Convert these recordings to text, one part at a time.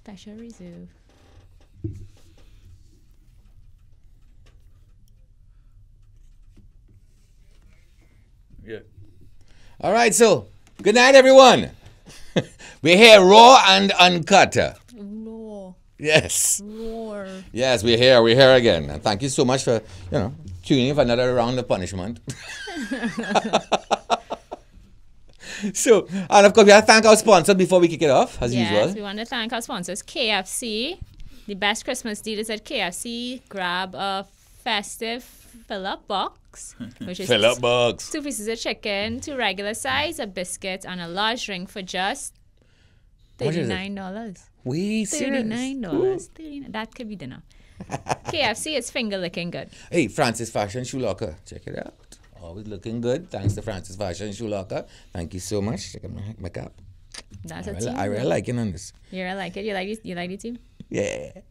Special reserve. Yeah. All right, so good night, everyone. We're here raw and uncut. Raw. Yes. Roar. Yes, we're here. We're here again. And thank you so much for, tuning in for another round of punishment. So, and of course, we have to thank our sponsor before we kick it off, as usual. Yes, we want to thank our sponsors, KFC. The best Christmas deal is at KFC. Grab a festive fill-up box, which is Fill-up box. 2 pieces of chicken, 2 regular size, a biscuit, and a large drink for just $39. We serious? $39. That could be dinner. KFC is finger licking good. Hey, Francis Fashion Shoe Locker. Check it out. Always looking good. Thanks to Francis Fashion Shoe Locker. Thank you so much. Check out my cap. That's a team. I really like it on this. You really like it? You like the team? Yeah. Okay.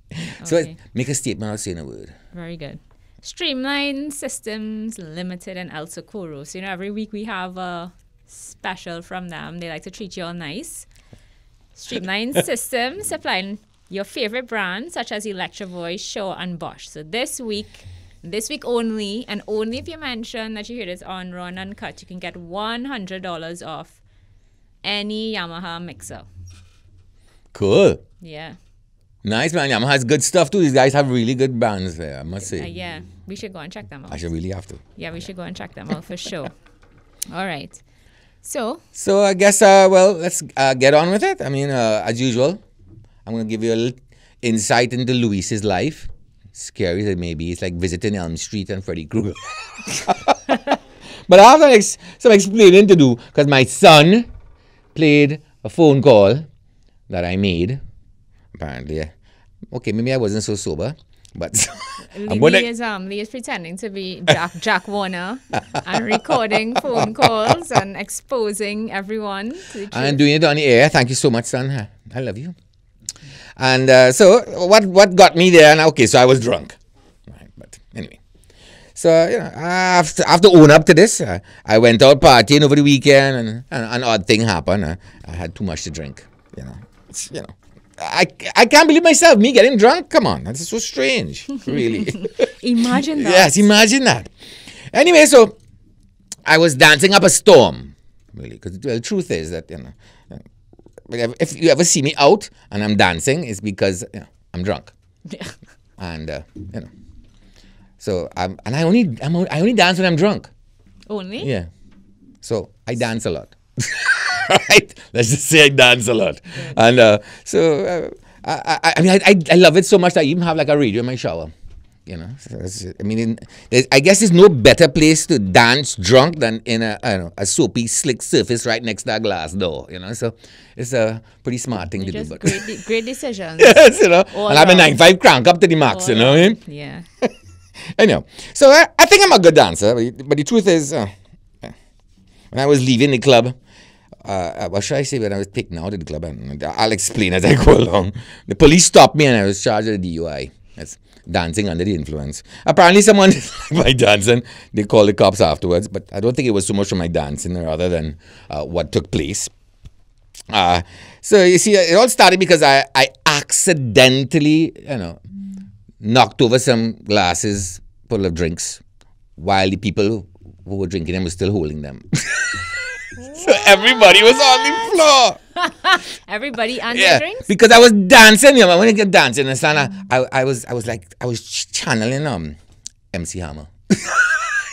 So make a statement, I'll say in a word. Very good. Streamline Systems Limited and El Socorro. So, every week we have a special from them. They like to treat you all nice. Streamline Systems supplying your favorite brands such as Electro Voice, Shaw, and Bosch. So this week only, and only if you mention that you hear this on Raw and Uncut, you can get $100 off any Yamaha mixer. Cool. Yeah. Nice, man. Yamaha has good stuff too. These guys have really good brands there, I must say. Yeah. We should go and check them out. I should really have to. Yeah, we should go and check them out for sure. All right. So I guess, let's get on with it. I mean, as usual, I'm going to give you a little insight into Luis's life. Scary as it may be. It's like visiting Elm Street and Freddy Krueger. But I have some explaining to do because my son played a phone call that I made. Apparently, okay, maybe I wasn't so sober, but Lee is pretending to be Jack Warner and recording phone calls and exposing everyone to the truth. And doing it on the air. Thank you so much, son. I love you. And so what got me there? And okay, so I was drunk, right? But anyway, so I have to own up to this. I went out partying over the weekend, and an odd thing happened. I had too much to drink. I can't believe myself, me getting drunk. Come on, that's so strange, really. Imagine that. Yes, imagine that. Anyway, so I was dancing up a storm, really, because the truth is that if you ever see me out and I'm dancing, it's because I'm drunk. Yeah. And so I only dance when I'm drunk. Only? Yeah. So I dance a lot. Right? Let's just say I dance a lot. Good. And I love it so much that I even have like a radio in my shower. I guess there's no better place to dance drunk than in a soapy, slick surface right next to a glass door. So it's a pretty smart thing to do. But great decisions. Yes, and I'm a 9.5 crank up to the max. You know what I mean? Yeah. Anyhow, so I think I'm a good dancer, but the truth is, when I was leaving the club. What should I say when I was taken out of the club? I'll explain as I go along. The police stopped me and I was charged with a DUI. That's dancing under the influence. Apparently someone didn't like my dancing. They called the cops afterwards, but I don't think it was so much from my dancing rather than what took place. So you see, it all started because I accidentally, knocked over some glasses full of drinks while the people who were drinking them were still holding them. So everybody was on the floor. Everybody and their drinks? Because I was dancing, when I get dancing, I was channeling MC Hammer.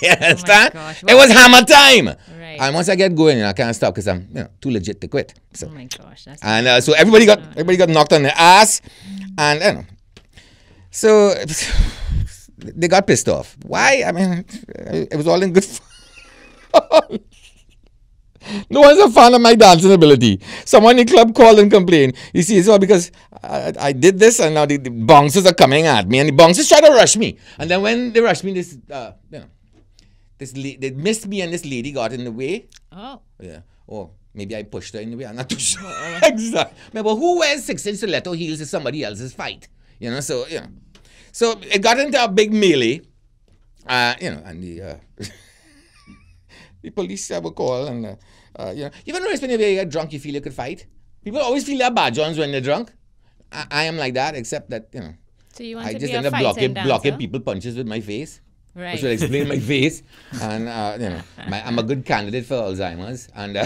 You understand? Gosh, it was Hammer time. Right. And once I get going, I can't stop because I'm too legit to quit. So. Oh my gosh. That's and so everybody got knocked on the ass, and so they got pissed off. Why? I mean, it was all in good fun. No one's a fan of my dancing ability. Someone in the club called and complained. You see, it's all because I did this, and now the bouncers are coming at me, and the bouncers try to rush me. And then when they rushed me, they missed me, and this lady got in the way. Oh. Yeah. Or maybe I pushed her in the way. I'm not too sure. Exactly. But who wears 6-inch stiletto heels in somebody else's fight? So it got into a big melee. And the the police have a call, and you ever notice when you get drunk, you feel you could fight? People always feel their bad Johns when they're drunk. I am like that, except that, So you want I to just be a end up fighting blocking dancer? people punches with my face. Right. Which will explain my face. And, I'm a good candidate for Alzheimer's and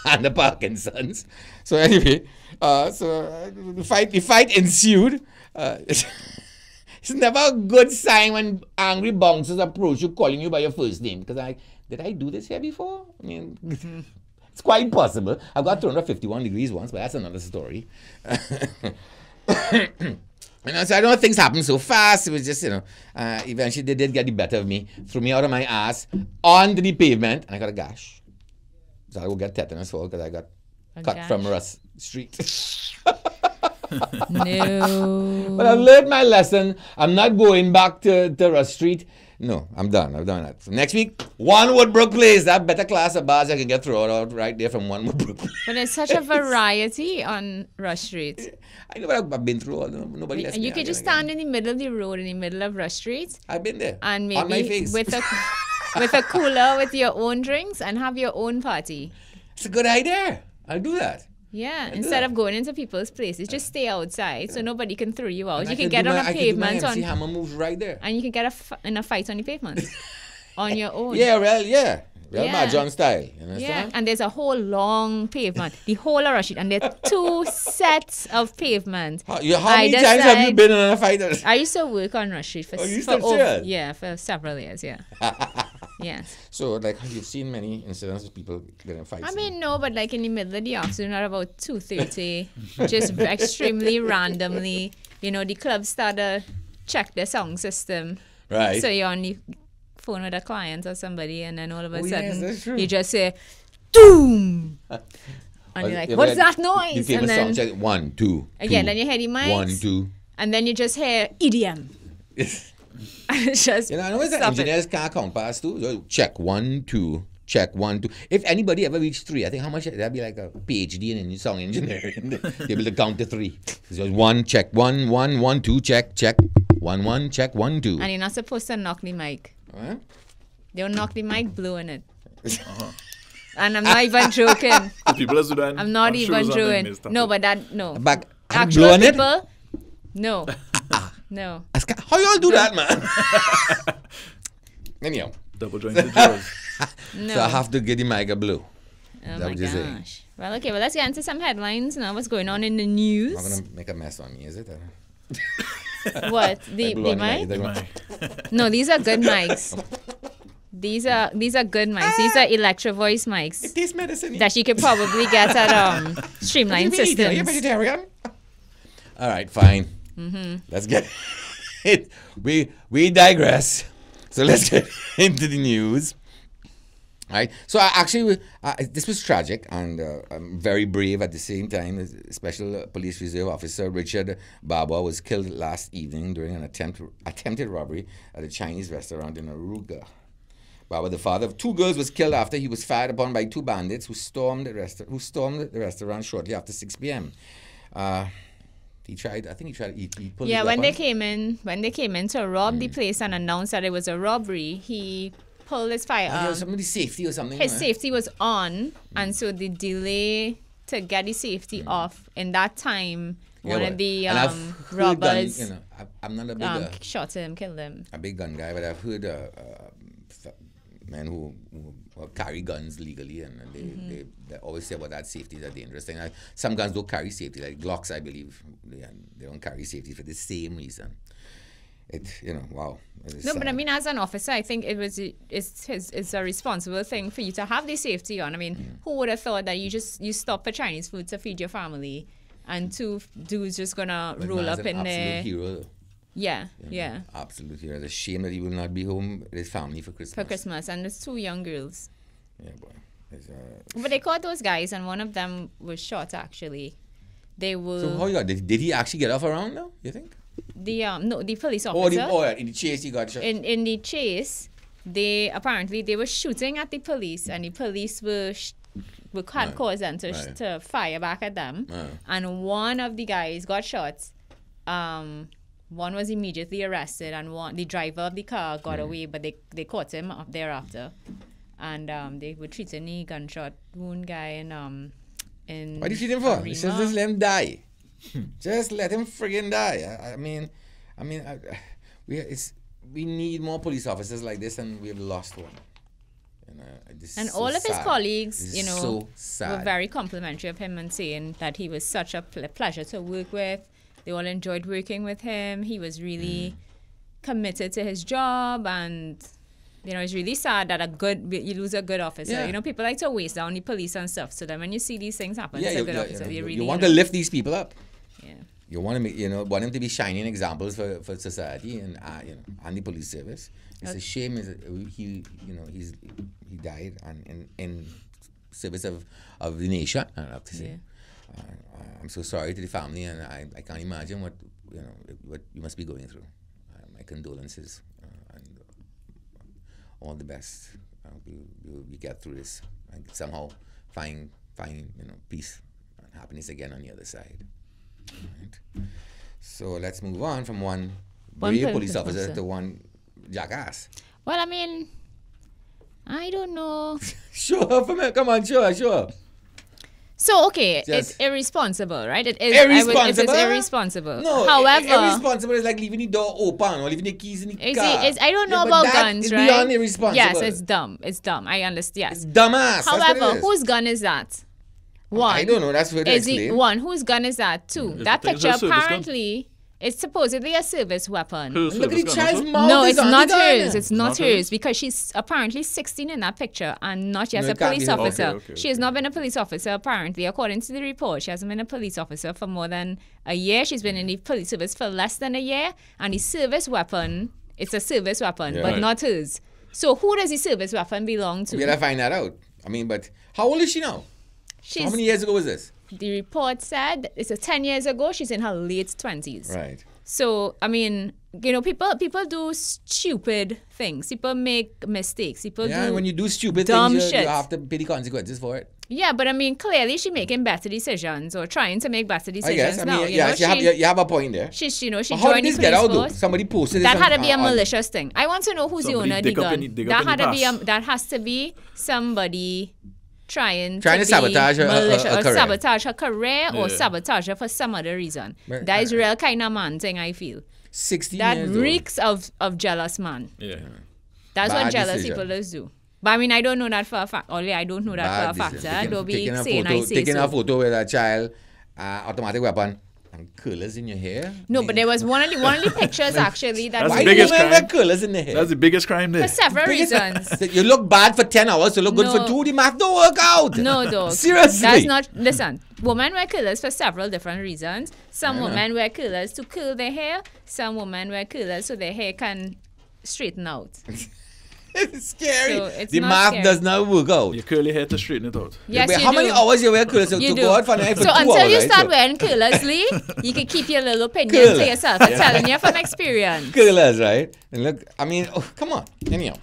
and the Parkinson's. So anyway, the fight ensued. It's never a good sign when angry bouncers approach you calling you by your first name. Because did I do this here before? I mean, it's quite possible. I got thrown at 51 degrees once, but that's another story. So I don't know if things happen so fast. It was just, eventually they did get the better of me, threw me out of my ass onto the pavement, and I got a gash. So I will get tetanus for because I got cut from Russ Street. No. But I've learned my lesson. I'm not going back to Russ Street. No, I'm done. I've done that. So next week, One Woodbrook Place. That better class of bars I can get thrown out right there from One Woodbrook Place. But there's such a variety on Rush Street. I know what I've been through. All. Nobody lets me. You could just stand in the middle of the road, in the middle of Rush Street. I've been there. And on my maybe face. with a cooler with your own drinks and have your own party. It's a good idea. I'll do that. Yeah, instead of going into people's places, just stay outside so nobody can throw you out. And You can get on a pavement I can do my MC Hammer moves right there. and you can get in a fight on the pavement on your own. Yeah, well, yeah. Real Yeah. Mahjong style. You Yeah, understand? and there's a whole long pavement, the whole of Rush Street, and there's 2 sets of pavement. How many Either times have you side. been in a fight? I used to work on Rush Street for, Oh, you for still should? yeah, for several years, yeah. Yes. So, like, you've seen many incidents of people getting in fights. I mean, no, but like in the middle of the afternoon at about 2:30, just extremely randomly, the club started check their sound system. right? So you're on the phone with a client or somebody, and then all of a Yes, sudden that's true. you just say, "Doom," and Or you're like, you "What's ever that The noise?" famous And song then check 1, 2. again, 2, then you hear the mics, 1, 2. and then you just hear EDM. And it's just I know that stop it. engineers can't count past 2. So check 1, 2. Check 1, 2. If anybody ever reached 3, I think how much that'd be like a PhD in song engineering. They'll be able to count to 3. So 1, check 1, 1, 1, 2, check 1, 1, check 1, 2. And you're not supposed to knock the mic. Huh? They'll knock the mic, blowing it. And I'm not even joking. The people that do that I'm not on even shows and joking. then they No, but that, no. But I'm Actual blowing it. people, no. No. How y'all do that, man? Anyhow, double jointed jaws. No. so I have to get the mic a blow. Oh that my what you're saying? gosh. Well, okay, well, let's get into some headlines now. What's going on in the I'm news? not gonna make a mess on me, is it? What? The mic? No, these are good mics. These are good mics. These are electro voice mics Taste medicine. that you could probably get at Streamline Are you Systems. vegetarian? All right, fine. Let's get it. We digress. So let's get into the news. All right. So this was tragic and very brave at the same time. Special Police Reserve Officer Richard Barbour was killed last evening during an attempted robbery at a Chinese restaurant in Aruga. Barbour, the father of 2 girls, was killed after he was fired upon by 2 bandits who stormed the restaurant shortly after 6 p.m. He pulled Yeah, his when weapon. they came in to rob the place and announced that it was a robbery, he pulled his firearm. Somebody's safety or something. His right? safety was on, and so the delay to get the safety off in that time, one of the And I've heard robbers I'm not a big shot him, killed him. a big gun guy, but I've heard men who carry guns legally, and they always say about that safety is a dangerous thing. Some guns don't carry safety, like Glocks, I believe. They don't carry safety for the same reason. Wow. No, but I mean, as an officer, I think it's a responsible thing for you to have the safety on. I mean, who would have thought that you stop for Chinese food to feed your family, and 2 dudes just gonna roll up in there? Hero. Yeah. Absolute hero. It's a shame that he will not be home with his family for Christmas. For Christmas, and there's 2 young girls. Yeah, boy. But they caught those guys, and one of them was shot. Actually, they were So how you got? Did he actually get off around now? You think? the police Oh, officer. in the chase he got shot. In the chase, they were shooting at the police, and the police were had cause them to fire back at them. And one of the guys got shot. One was immediately arrested, and the driver of the car got away, but they caught him up thereafter. And they were treating the gunshot wound guy in What did you treat him for? He says just let him die. Just let him friggin' die. We need more police officers like this, and we have lost one. And all of his colleagues, so sad. were very complimentary of him and saying that he was such a pleasure to work with. They all enjoyed working with him. He was really committed to his job, and it's really sad that you lose a good officer. Yeah. People like to waste down the police and stuff. So then when you see these things happen to a good officer, you want to lift these people up. Yeah. You want to make, want them to be shining examples for society and and the police service. It's a shame he died in service of the nation. I have to say. Yeah. I'm so sorry to the family, and I can't imagine what you must be going through. My condolences and all the best. I hope you get through this and somehow find peace and happiness again on the other side. Right. So let's move on from one brave police officer to one jackass. Well, I don't know. Sure, come on, sure. So, okay, it's irresponsible, right? It is irresponsible. It's irresponsible. No, however, irresponsible is like leaving the door open or leaving the keys in the car. I don't know about guns, right? Beyond irresponsible. Yes, it's dumb. I understand. Yes. It's dumbass. However, whose gun is that? One. I don't know. That's what is it one? Whose gun is that? Two. That picture apparently is supposedly a service weapon. Look at the child's mouth. No, it's not hers. It's not hers because she's apparently 16 in that picture and not yet a police officer. Okay. She has not been a police officer apparently, according to the report. She hasn't been a police officer for more than a year. She's been in the police service for less than a year, and the service weapon, it's a service weapon, but not hers. So who does the service weapon belong to? We gotta find that out. But how old is she now? How many years ago was this? The report said it's 10 years ago. She's in her late 20s. Right. So, people do stupid things. People make mistakes. People do when you do stupid dumb things, shit. you have to pay the consequences for it. Yeah, but clearly she's making better decisions or trying to make better decisions you have a point there. She joined how did this get out though? Somebody posted that this had to be a malicious thing. I want to know who's the owner of the gun. That has to be somebody trying to sabotage her career. Sabotage her career or sabotage her for some other reason. That is real kind of man thing, I feel. 16 that years reeks of jealous man. Yeah. That's Bad what jealous decision. people do. But I don't know that for a fact. Only I don't know that for a fact. Don't be saying I say taking so. a photo with a child, automatic weapon, and curlers in your hair. No, but there was one of the pictures actually that. That's Why the do you biggest wear crime. curlers in the hair? That's the biggest crime there. For several reasons. You look bad for 10 hours, you look good for 2. The math don't work out. No, dog. Seriously. That's not. Listen, women wear curlers for several different reasons. Some women wear curlers to curl their hair. Some women wear curlers so their hair can straighten out. It's scary. So it's the not math scary. does not work out. You curl your hair to straighten it out. Yes, Wait, you how do. many hours you wear curlers? You to do. go out for 2 So hours, until you right? start wearing curlers, Lee, you can keep your little opinion to yourself. I'm telling you from experience. Curlers, right? And look, come on. Anyhow,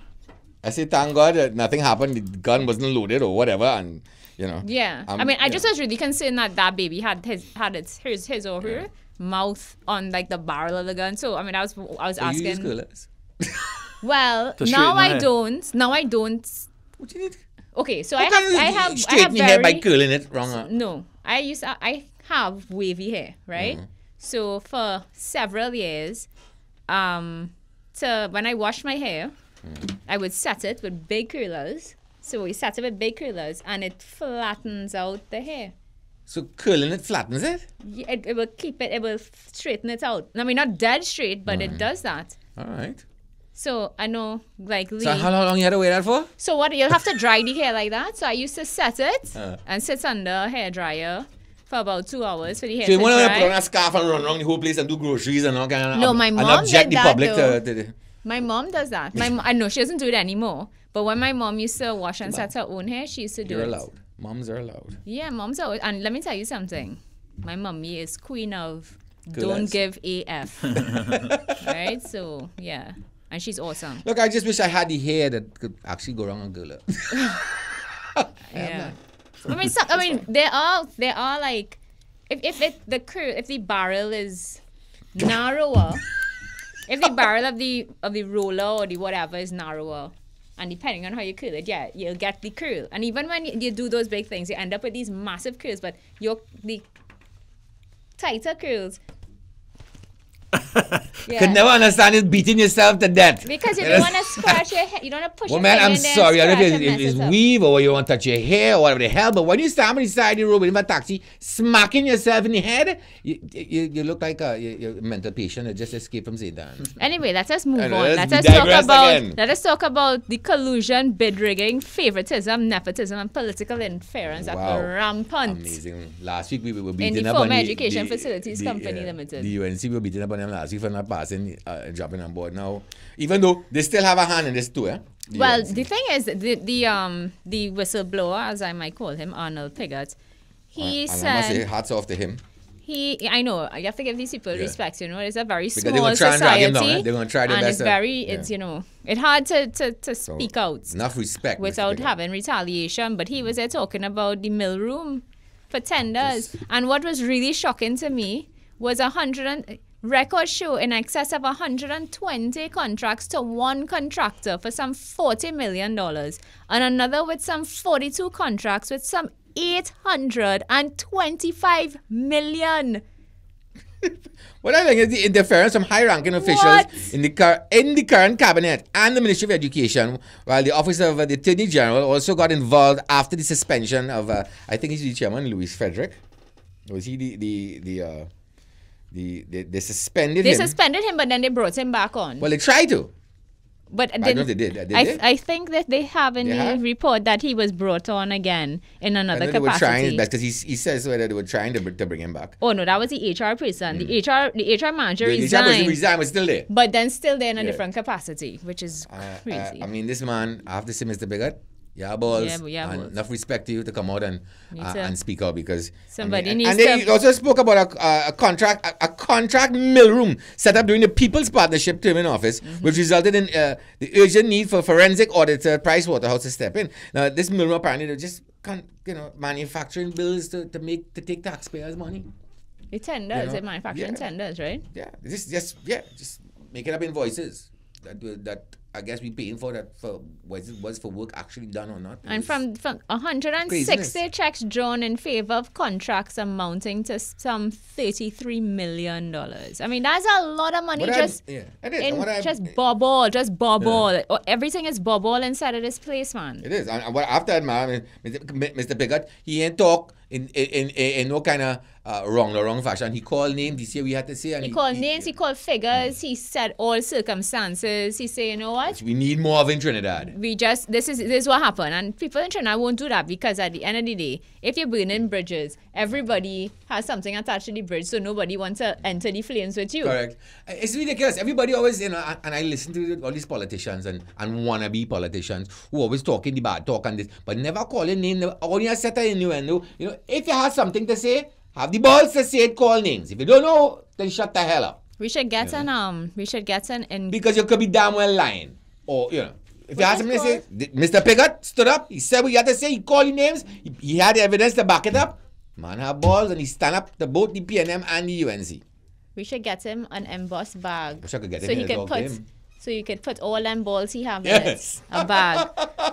I say thank God that nothing happened. The gun wasn't loaded or whatever, and Yeah. I just was really concerned that baby had his or her mouth on like the barrel of the gun. So I was asking. You use curlers? Well, To now straighten I the hair. don't. Now I don't. What you need? Okay, so How can I you have straighten your hair by curling it wrong? No, I have wavy hair, right? So for several years, when I wash my hair, I would set it with big curlers. So we set it with big curlers, and it flattens out the hair. So curling it flattens it? Yeah, it will keep it. It will straighten it out. Not dead straight, but it does that. All right. So I know, like Lee. So how long you had to wear that for? So what? You'll have to dry the hair like that. So I used to set it and sit under a hair dryer for about 2 hours for the hair So you to want to dry. put on a scarf and run around the whole place and do groceries and all kind of No, my mom and object did the that, public though. to My mom does that. I know she doesn't do it anymore. But when my mom used to wash and set her own hair, she used to do You're it. allowed. Moms are allowed. Yeah, moms are. And let me tell you something. My mommy is queen of Good don't lads. give AF. Right? So, yeah. And she's awesome. Look, I just wish I had the hair that could actually go around and girl up. Yeah. I mean, there are like, if the barrel is narrower, if the barrel of the roller or the whatever is narrower, and depending on how you curl it, yeah, you'll get the curl. And even when you do those big things, you end up with these massive curls, but tighter curls. Could never understand is beating yourself to death. Because if you want to scratch your hair, you don't want to push well, your man, hair I'm in there sorry. I and don't know scratch if and it's mess it up. weave or you want to touch your hair or whatever the hell, but when you stand on the side of the road in a taxi, smacking yourself in the head, you look like you're a mental patient that just escaped from Zaydan. Anyway, let us move on. Let Let us talk about the collusion, bid rigging, favoritism, nepotism, and political interference that were rampant. Amazing. Last week we were In beating the up on Former Education Facilities Company Limited. The UNC we were beating up on them last week for not passing, dropping on board now. Even though they still have a hand in this too, eh? Well, UNC. the thing is, the whistleblower, as I might call him, Arnold Piggott, he and I must say, said hats off to him. I know you have to give these people respect. You know, it's a very Because they're small gonna try and drag him society, down, they're gonna try their and best it's it's hard to speak out Enough respect. without Mr. having retaliation. But he was there talking about the mill room for tenders, and what was really shocking to me was records show in excess of 120 contracts to one contractor for some $40 million, and another with some 42 contracts with some $825 million. What I think is the interference from high-ranking officials in the current cabinet and the Ministry of Education, while the Office of the Attorney General also got involved after the suspension of, I think he's the chairman, Louis Frederick. Was he they suspended him? They suspended him, but then they brought him back on. Well, they tried to. But I don't know if they did. I think that they have in the report that he was brought on again in another capacity. They were trying his best because he says that they were trying to bring him back. Oh no, that was the HR person. The HR manager The resigned. HR person resigned, but still there. But then still there in a different capacity, which is crazy. I mean, this man, I have to say, Mr. Bigot, balls. Yeah, and balls. enough respect to you to come out and speak out because somebody and needs they also spoke about a contract mill room set up during the People's Partnership term in office, which resulted in the urgent need for forensic auditor Pricewaterhouse to step in. Now, this mill room apparently they just manufacturing bills to take taxpayers' money. It tenders, it manufacturing tenders, right? Yeah, just making up invoices that I guess we paying for that for was for work actually done or not. And from 160 craziness. checks drawn in favor of contracts amounting to some $33 million. I mean, that's a lot of money just bobble. Everything is bobble inside of this place, man. It is. And what after that, man, Mr. Piggott, he ain't talk in no kind of wrong fashion. He called names. He said we had to say. And he called names. He called figures. He said all circumstances. He said, you know what? We need more of in Trinidad. This is what happened, and people in Trinidad won't do that because at the end of the day, if you're burning bridges, everybody has something attached to the bridge, so nobody wants to enter the flames with you. Correct. It's ridiculous. Everybody always, and I listen to all these politicians and wannabe politicians who always talking the bad talk and this, but never call your name. Only set an innuendo. You know, if you have something to say, have the balls to say it. Call names. If you don't know, then shut the hell up. We should get an because you could be damn well lying, or if you have something to say, Mr. Piggott stood up. He said what you had to say. He called your names. He had the evidence to back it up. Man have balls and he stand up to both the PNM and the UNC. We should get him an embossed bag. Wish I could get so him he can put. So you could put all them balls he have in it. A bag.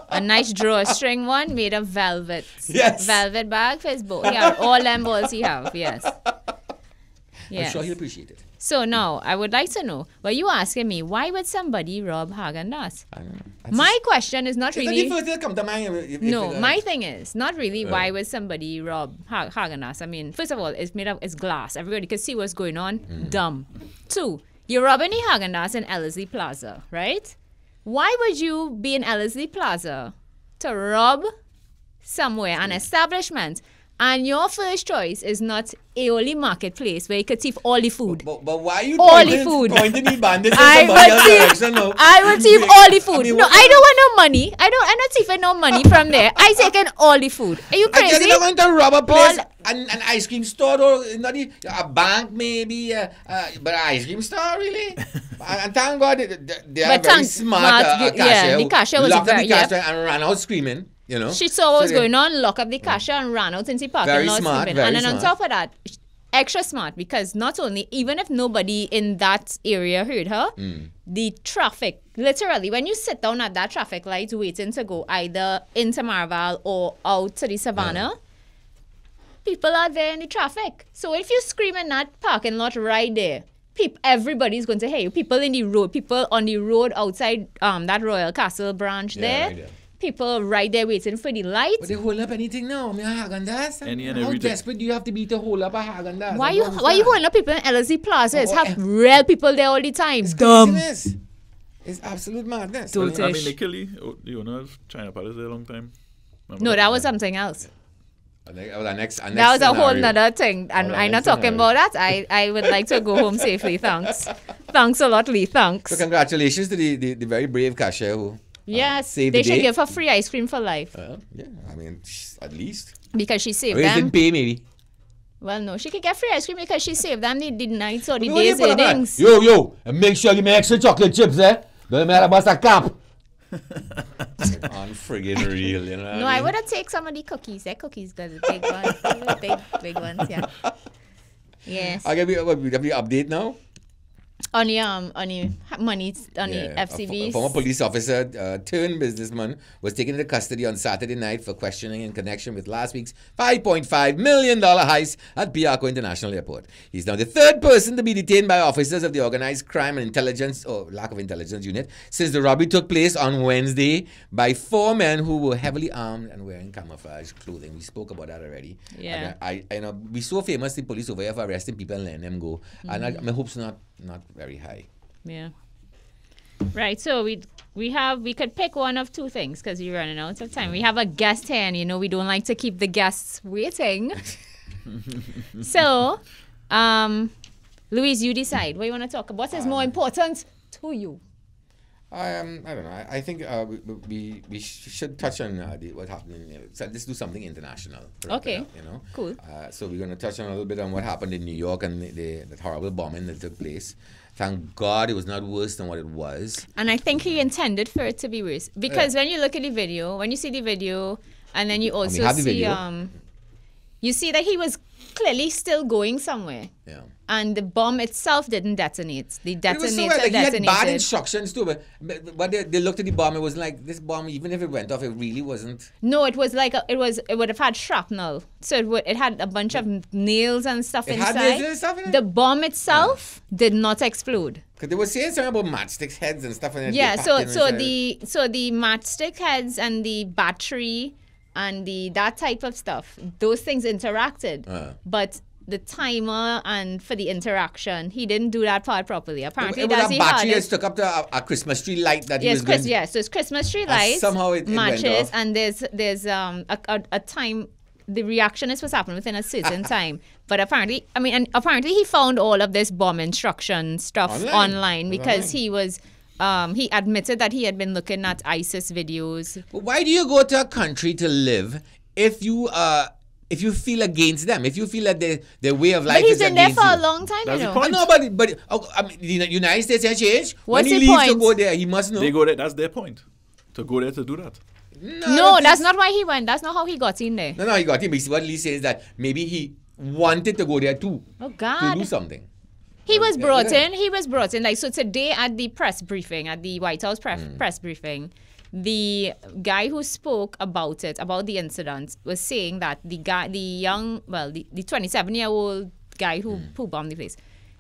A nice drawstring one made of velvet. Yes. Velvet bag for his ball. Yeah, all them balls he have, yes. I'm sure he'll appreciate it. So now, I would like to know, well, you asking me, why would somebody rob Haagen-Dazs? I don't know. My question is not really... It's the first thing that come to mind. No, my thing is, not really why would somebody rob Haagen-Dazs. I mean, first of all, it's glass. Everybody can see what's going on. Dumb. 2, you're robbing the Haagen-Dazs in Ellerslie Plaza, right? Why would you be in Ellerslie Plaza to rob somewhere, an establishment, and your first choice is not Aeoli Marketplace where you could thief all the food? But why are you pointing the bandits in somebody else's direction? No? I will thief all the food. No, I don't want no money. I'm not thieving no money from there. I taking all the food. Are you crazy? I guess you're going to rob a place, an ice cream store, or not a bank maybe, but an ice cream store really? And thank God they are very smart cashier. Yeah, the cashier was very... and ran out screaming. You know? She saw what was going on, lock up the cashier and ran out into the parking lot. And then on top of that, extra smart, because not only, even if nobody in that area heard her, the traffic, literally, when you sit down at that traffic light waiting to go either into Marval or out to the Savannah, people are there in the traffic. So if you scream in that parking lot right there, everybody's going to hear you. People in the road, people on the road outside that Royal Castle branch there. Right there. People right there waiting for the light. But they hold up anything now. I mean, Haagen-Dazs. Any and How everything. desperate do you have to be to hold up a Haagen-Dazs? Why you holding up people in LSE Plaza? It's have real people there all the time. It's Dumb. craziness. It's absolute madness. Don't I mean, they kill the owner of China Palace there a long time. Remember No, that was something else. That was a whole nother thing. And I'm not talking about that. I would like to go home safely. Thanks. Thanks a lot, Lee. Thanks. So congratulations to the very brave cashier who Yes, saved they the should day. give her free ice cream for life. Yeah, I mean, at least. Because she saved Or them. didn't pay, maybe. Well, no, she could get free ice cream because she saved them the nights or the What do you days put up there? earnings. Yo, and make sure you give me extra chocolate chips, eh? Don't matter about a cap. Unfriggin' real, you know. No, I would have take some of the cookies. They're cookies, good, big ones, big ones, yeah. Yes. I'll give you the update now. On the money on the FCBs. A former police officer turned businessman was taken into custody on Saturday night for questioning in connection with last week's $5.5 million heist at Piarco International Airport. He's now the third person to be detained by officers of the Organized Crime and Intelligence, or lack of intelligence unit, since the robbery took place on Wednesday by 4 men who were heavily armed and wearing camouflage clothing. We spoke about that already. Yeah. And I know we so famous the police over here for arresting people and letting them go. And my hope's not very high. Yeah. Right. So we could pick one of two things because you're running out of time. We have a guest here, and we don't like to keep the guests waiting. So, Louise, you decide what you want to talk about. What is more important to you? I don't know. I think we should touch on what happened. So let's do something international. Okay. Cool. So we're going to touch on a little bit on what happened in New York and that horrible bombing that took place. Thank God it was not worse than what it was. And I think he intended for it to be worse because when you look at the video, when you see the video, and then you also see you see that he was clearly still going somewhere. Yeah. And the bomb itself didn't detonate. The detonator detonated. He had bad detonated. instructions too, but they looked at the bomb. It was like this bomb, even if it went off, it really wasn't. No, it was like it would have had shrapnel. So it had a bunch of nails and stuff It inside. had nails and stuff in it? The bomb itself did not explode. Because they were saying something about matchsticks heads and stuff. And Yeah, so the matchstick heads and the battery and that type of stuff, those things interacted. But the timer and for the interaction, he didn't do that part properly. Apparently, it was a battery that stuck up to a Christmas tree light that he was going. So it's Christmas tree lights. Somehow it matches, went off. and there's a time. The reaction is supposed to happen within a certain time. But apparently he found all of this bomb instruction stuff online because he was. He admitted that he had been looking at ISIS videos. But why do you go to a country to live if you feel against them? If you feel that their way of life is against you? But he's been there for a long time, That's you the know. point. No, but the United States has changed. What's when he the leaves to point? go there, he must know. They go there. That's their point. To go there to do that. No, that's not why he went. That's not how he got in there. No, he got him. What Lee says that maybe he wanted to go there too. Oh, To God. do something. He was brought in. Like, so today at the press briefing, at the White House press briefing, the guy who spoke about the incident, was saying that the 27-year-old guy who bombed the place,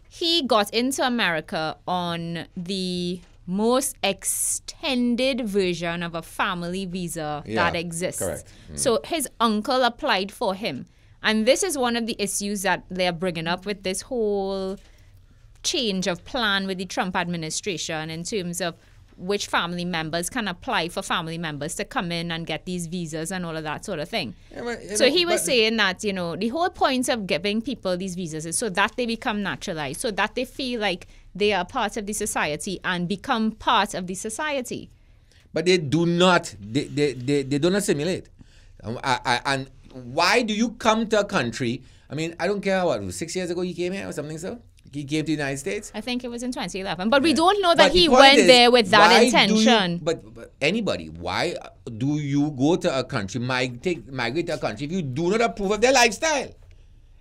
he got into America on the most extended version of a family visa that exists. Correct. So his uncle applied for him. And this is one of the issues that they're bringing up with this whole change of plan with the Trump administration in terms of which family members can apply for family members to come in and get these visas and all of that sort of thing. So he was saying that, the whole point of giving people these visas is so that they become naturalized, so that they feel like they are part of the society and become part of the society. But they do not. They don't assimilate. And why do you come to a country? I mean, I don't care what, 6 years ago he came here or something so? He came to the United States? I think it was in 2011. But we don't know that he went there with that intention. But anybody, why do you go to a country, migrate to a country if you do not approve of their lifestyle?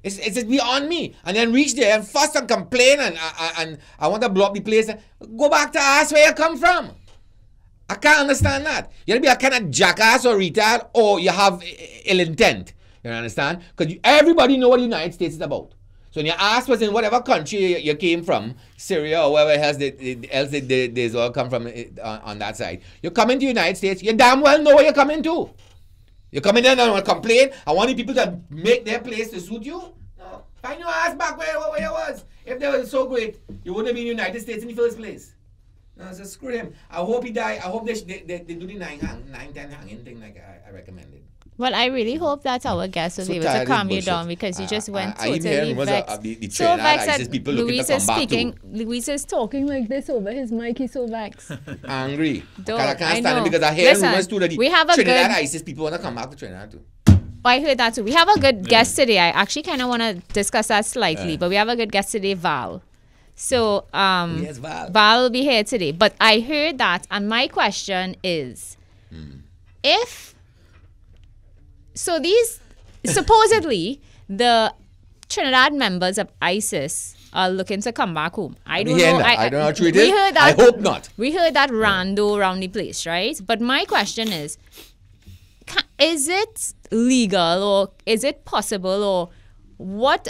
It's beyond me. And then reach there and fuss and complain and I want to blow up the place. Go back to us where you come from. I can't understand that. You gotta be a kind of jackass or retard or you have ill intent. You understand? Because everybody know what the United States is about. So when you ask what's in whatever country you came from, Syria or wherever else they all come from on that side, you come into the United States, you damn well know where you're coming to. You come in there and want to complain. I want the people to make their place to suit you. No. Find your ass back where you was. If they were so great, you wouldn't have been in the United States in the first place. No, so screw him. I hope he die. I hope they do the 9-10 hanging thing like I recommended. Well, I really hope that our guest will be able to calm you down because you just went totally vexed. So vexed that Luis is talking like this over his mic. He's so vexed. Angry. I can't stand it because I hear rumors too that Trinidad ISIS people want to come back to Trinidad too. I heard that too. We have a good guest today. I actually kind of want to discuss that slightly, but we have a good guest today, Val. So yes, Val will be here today. But I heard that, and my question is, so these, supposedly, the Trinidad members of ISIS are looking to come back home. I don't know. I don't know how true it is. I hope not. We heard that rando around the place, right? But my question is it legal or is it possible or what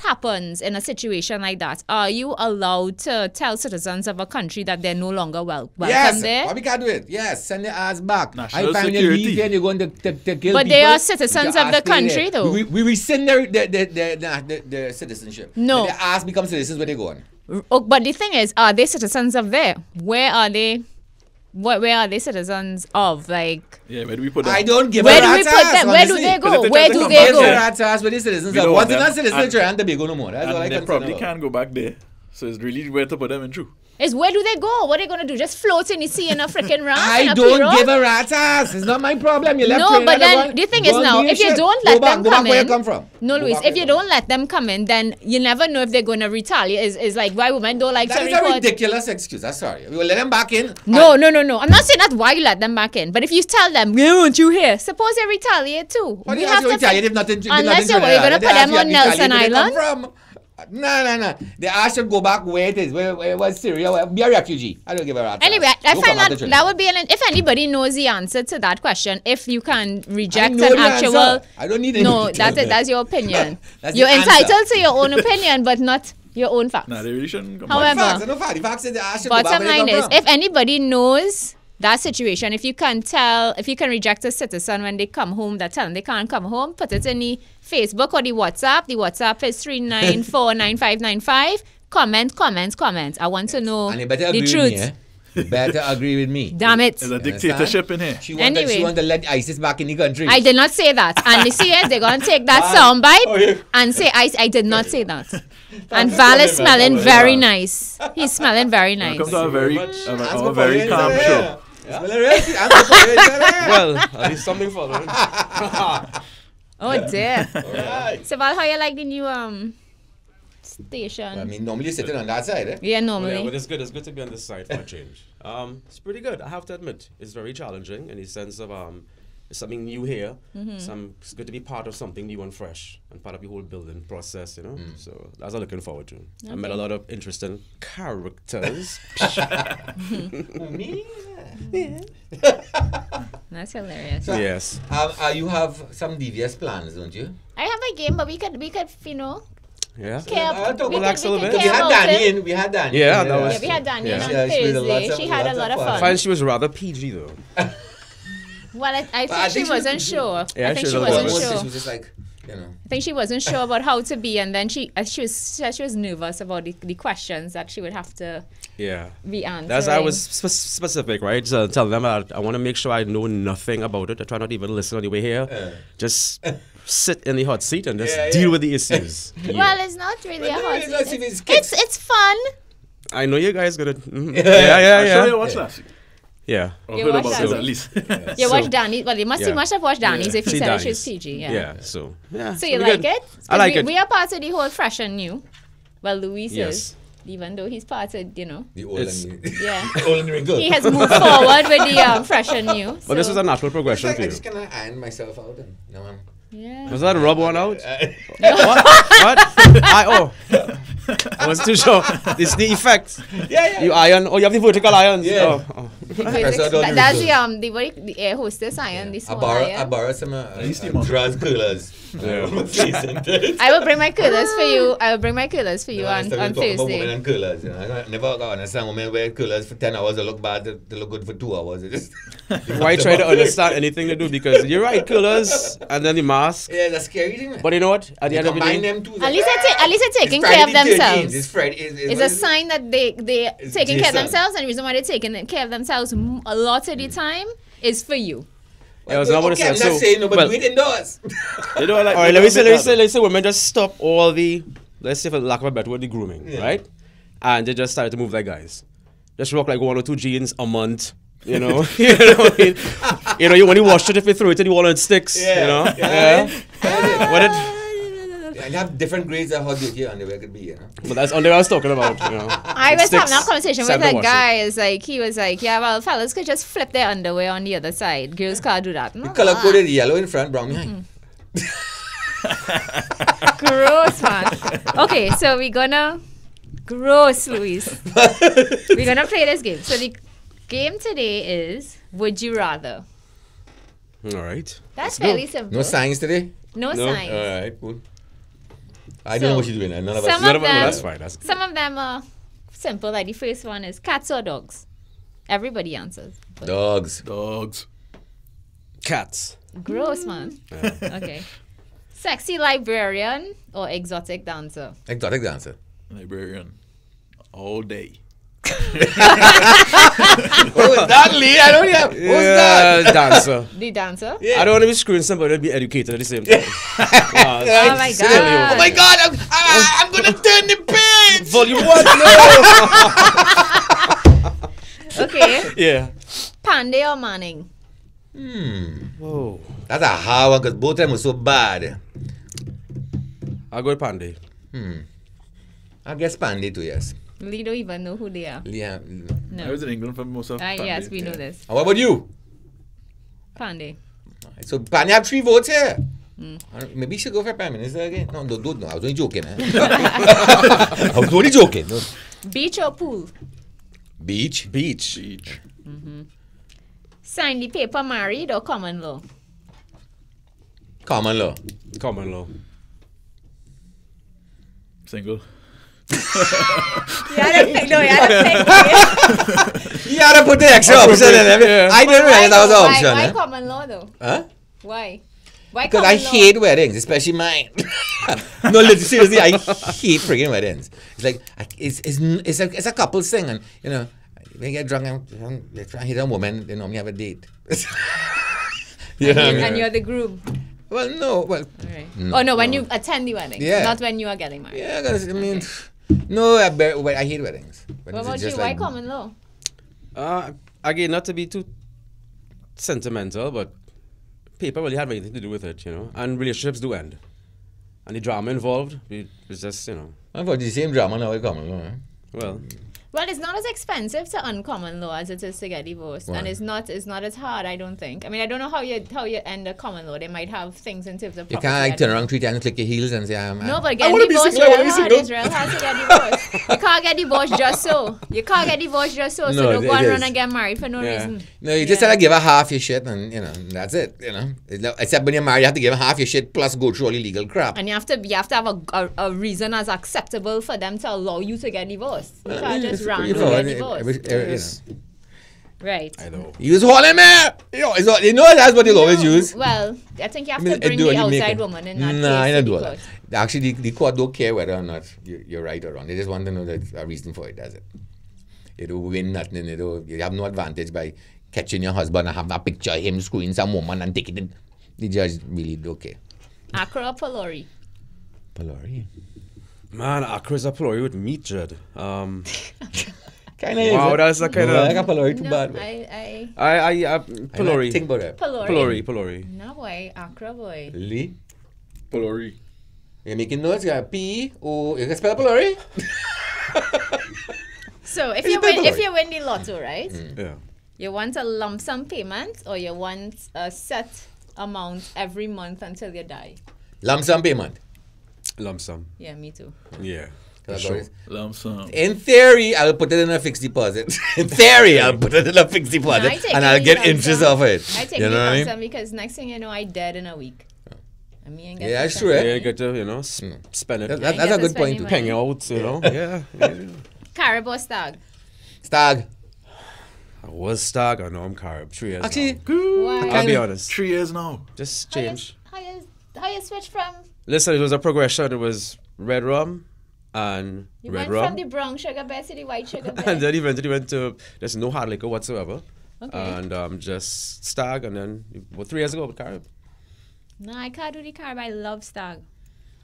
happens in a situation like that? Are you allowed to tell citizens of a country that they're no longer welcome there? Why we can't do it? Yes, send their ass back. National I find you leave there, you're going to kill people. But they are citizens of the country, though. We rescind their citizenship. No. Their ass become citizens where they going. But the thing is, are they citizens of there? Where are they? Where are they citizens of? Like, yeah, where do we put them? I don't give where a do we rat's put ass, them? Where do they go? Where do they go? Rat's ass with the citizens. Once they're not citizens, they're trying to be no more. That's all I they can probably can't go back there. So it's really where to put them in true. Is where do they go? What are they going to do? Just float in the sea in a freaking raft? I don't give a rat's ass. It's not my problem. You left no, but then the thing is now, if you don't let them come in, where you come from. No, Luis, if you don't let them come in, then you never know if they're going to retaliate. It's like why women don't like to report. That is a ridiculous excuse. I'm sorry. We will let them back in. No. I'm not saying that's why you let them back in. But if you tell them, we want you here, suppose they retaliate too. What do you have to retaliate if nothing? Unless you're going to put them on Nelson Island. No. The ass should go back where it is. Where was Syria? Be a refugee. I don't give a rat's Anyway, I find that would be if anybody knows the answer to that question, if you can reject an actual answer. I don't need any. No, that's your opinion. You're entitled to your own opinion, but not your own facts. Nah, they really shouldn't come However, back. The facts is the ass should go back bottom where line they is, come from. if anybody knows that situation, if you can reject a citizen when they come home, that tell them they can't come home, put it in the Facebook or the WhatsApp. The WhatsApp is 3949595. Comment. I want to know the truth. You better agree with me. Damn it. There's a dictatorship in here. She want to let ISIS back in the country. I did not say that. And you see, they're going to take that soundbite and say, I did not say that. And Val is smelling very nice. He's smelling very nice. Welcome to a very calm show. Yeah. Well, at least something following. Oh dear. Right. So Val, how you like the new station? I mean, normally you're sitting on that side, eh? Yeah, normally. Yeah, but it's good. It's good to be on this side for a change. It's pretty good. I have to admit, it's very challenging in the sense of it's something new here. It's good to be part of something new and fresh and part of the whole building process, you know. So that's what I'm looking forward to. Okay. I met a lot of interesting characters. Me? Yeah. That's hilarious. So, yes. You have some devious plans, don't you? I have a game, but we could you know. Yeah. Relax a little bit. We had Danny. Yeah, that was. Yeah, we had Danny on Thursday. Thursday. She had a lot of fun. I find she was rather PG though. Well, I think she wasn't sure. Yeah, I think she wasn't sure. She was just like, you know. I think she wasn't sure about how to be, and then she was nervous about the questions that she would have to be answering. That's I was specific, right? So tell them I want to make sure I know nothing about it. I try not to even listen on the way here. Just sit in the hot seat and just deal with the issues. Well, it's not really a hot seat. It's fun. I know you guys gonna. I'm sure you watched that. Yeah. You watched that at least. You watched Danny. Well, you must have watched Danny's if you said she was PG. Yeah. So So you like it? I like it. We are part of the whole fresh and new. Well, Luis is. Even though he's part of, you know. The old and new. Yeah. Old and wrinkled. He has moved forward with the fresh and new. But this was a natural progression for I you. just kind of iron myself out and now I'm... Yeah. Was that a rub one out? What? I wasn't too sure. It's the effect. Yeah. You iron. Oh, you have the vertical irons. Yeah. Oh. That's the air hostess iron, the small I iron. borrow some Yeasty Draz curlers. I will bring my curlers for you. I will bring my curlers for you on Women Thursday. and curlers. You know? I never understand women wear curlers for 10 hours. They look bad. They look good for 2 hours. It just Why try to understand anything they do? Because you're right, colors and then the mask. yeah, that's scary, isn't it? But you know what? At the end of the combine day, them two. At least they're taking care of themselves. It's Friday. It's a sign that they're It's taking care of Jason. themselves, and the reason why they're taking care of themselves a lot of the time is for you. I was not going to I'm say. not saying no, but well, do it indoors. They don't like. all right, let's say women just stop all the, let's say for lack of a better word, the grooming, right? And they just started to move like guys. Just rock like 1 or 2 jeans a month, you know. You know what I mean? You know, when you wash it, if you throw it in the wall and it sticks, you know. What it, And have different grades of how dirty your underwear could be, you know. but that's underwear I was talking about, you know. I was having a conversation with a wash guy. He was like, yeah, well, fellas could just flip their underwear on the other side. Girls can't do that. The color coded yellow in front, brown behind. Gross, man. Okay, so we're gonna... Gross, Luis. We're gonna play this game. So the game today is Would You Rather. All right. That's fairly simple. No science today? No signs. All right, cool. I don't know what you're doing. None of us. Some None of of them, them, that's fine. That's good. some of them are simple. Like the first one is cats or dogs. Everybody answers. Dogs. Dogs. Cats. Gross, man. Okay. Sexy librarian or exotic dancer? Exotic dancer. Librarian. All day. What was that, Lee? I don't know. What was that? Dancer. The dancer? Yeah. I don't want to be screwing somebody and be educated at the same time. Oh my silly. god. Oh my God! I'm gonna turn the page. Volume 1, no! Okay. Yeah. Pandey or Manning? Oh. That's a hard one because both of them were so bad. I'll go with Pandy. I guess Pandy too, yes. We don't even know who they are. Yeah. No. I was in England for most of Sunday. Yes, we know this. What about you? Pandey. So Pandy have 3 votes here. Maybe you should go for Prime Minister again. No, don't. I was only joking. I was only joking. No. Beach or pool? Beach. Beach. Sign the paper married or common law? Common law. Common law. Single. Yeah, You gotta put the extra option in there. I didn't realize that was an option. Why eh? common law though? Huh? Why? Why Because common I law? hate weddings, especially mine. No, seriously, I hate friggin' weddings. It's like it's a couple's thing, and you know, when you get drunk and they try to hit a woman, they normally have a date. You know what I mean? And you're the groom. Well, no, well, Right. No, Oh no, when you attend the wedding, Yeah. not when you are getting married. yeah, 'cause, I mean, no, I hate weddings. What about you? Why common law? Again, not to be too sentimental, but paper really had anything to do with it, you know. And relationships do end. And the drama involved, it's just, you know, I'm for the same drama now with common law. Eh? well, Well, it's not as expensive to uncommon law as it is to get divorced, Why? and it's not as hard. I don't think. I mean, I don't know how you end a common law. They might have things in terms of You property. can't like turn around 3 times, click your heels, and say, No, but I getting wanna be divorced single, I wanna real be hard. single. It's real hard to get divorced. You can't get divorced just so. You can't get divorced just so. So No, don't go it and is. run and get married for no Yeah. reason. No, you just Yeah. have to give her half your shit, and you know that's it. You know, except when you're married, you have to give her half your shit plus go through all your legal crap. And you have to have a reason as acceptable for them to allow you to get divorced. You can't just randomly get divorced. Right. I know. Use hauling man. You know that's what they'll always use. Well, I think you have I mean, to bring do the it, you make outside it. woman in that Nah, I case don't to do the that. court. Actually, the court don't care whether or not you're right or wrong. They just want to know there's a reason for it. That's it. You don't win nothing. You have no advantage by catching your husband and having a picture of him screwing some woman and taking it. The judge really don't care. Accra or Polori? Polari. Man, Accra's a Polori with meat, Judd. Kind of Wow, that's a kind like a of... Polari too No, bad. Polori. Think about that. Polori. No boy, Accra boy. Lee? Polori. You're making notes? You got P-O... You can spell Polari? So if It's you Polori. win the lotto, right? Yeah. You want a lump sum payment or you want a set amount every month until you die? Lump sum payment. Lump sum. Yeah, me too. Yeah. Sure. Lump sum. In theory, I'll put it in a fixed deposit. In theory, I'll put it in a fixed deposit, I take and it I'll in get lump interest sum. off it. I take You it know what I in mean? some because next thing you know, I dead in a week. I mean, Yeah, that's true. Yeah, you get to, spend it. That's get a to good spend point your too. money. Hang out, yeah. Carib or stag? Stag. I was stag, I know I'm carb. 3 years Actually, now. Why? I'll be honest. 3 years now. Just How you- change. How you switch from? Listen, it was a progression. It was red rum and You red went rum. from the brown sugar bear to the white sugar bear. And then eventually went to there's no hard liquor whatsoever. Okay. And just stag, and then 3 years ago with carib. No, I can't do the carib. I love stag.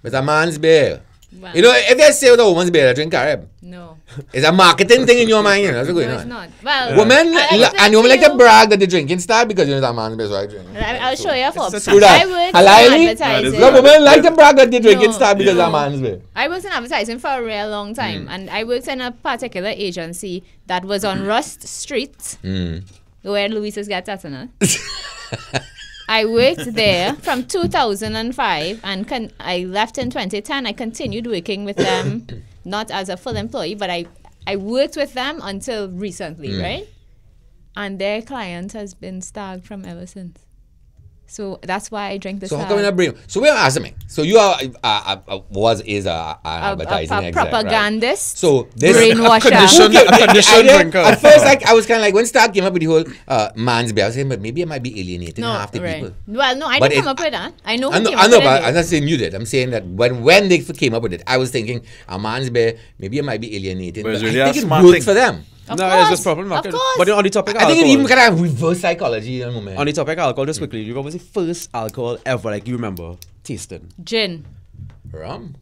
it's a man's beer. Well, You know, if they say with a woman's beer, I drink Carib. no. It's a marketing thing in your mind, you know. That's what's No, going it's on. not. Well, Women, and women like to you. brag that they drinking style because you know it's a man's beer, so I drink. I'll show you a photo. Screw that. I worked Halali? in advertising. No, women like to brag that they drinking No, style because it's no. a man's beer. I worked in advertising for a real long time, and I worked in a particular agency that was on Rust Street, where Louisa's got Tatana. I worked there from 2005, and I left in 2010. I continued working with them, not as a full employee, but I worked with them until recently, right? And their client has been Stag from ever since. So that's why I drink the So Stag. how come you not bring? So we are asking me. So you are an advertising a exec, right? propagandist, So this brainwasher. Conditioned drinker. At first, I was kind of like when Stark came up with the whole man's beer, I was saying, but maybe it might be alienating half the people. Well, no, I But didn't come it- up with that. I know who I know, came I up know, with but it. I'm not saying you did. I'm saying that when they came up with it, I was thinking a man's beer, maybe it might be alienating. But But it's I really a think it smart works thing. for them. Of No, course, it's just problem market. of course. But on the topic of I think it alcohol, even kind of reverse psychology in a moment. on the topic of alcohol, just quickly, what was the first alcohol ever, like you remember, tasting? Gin. Rum.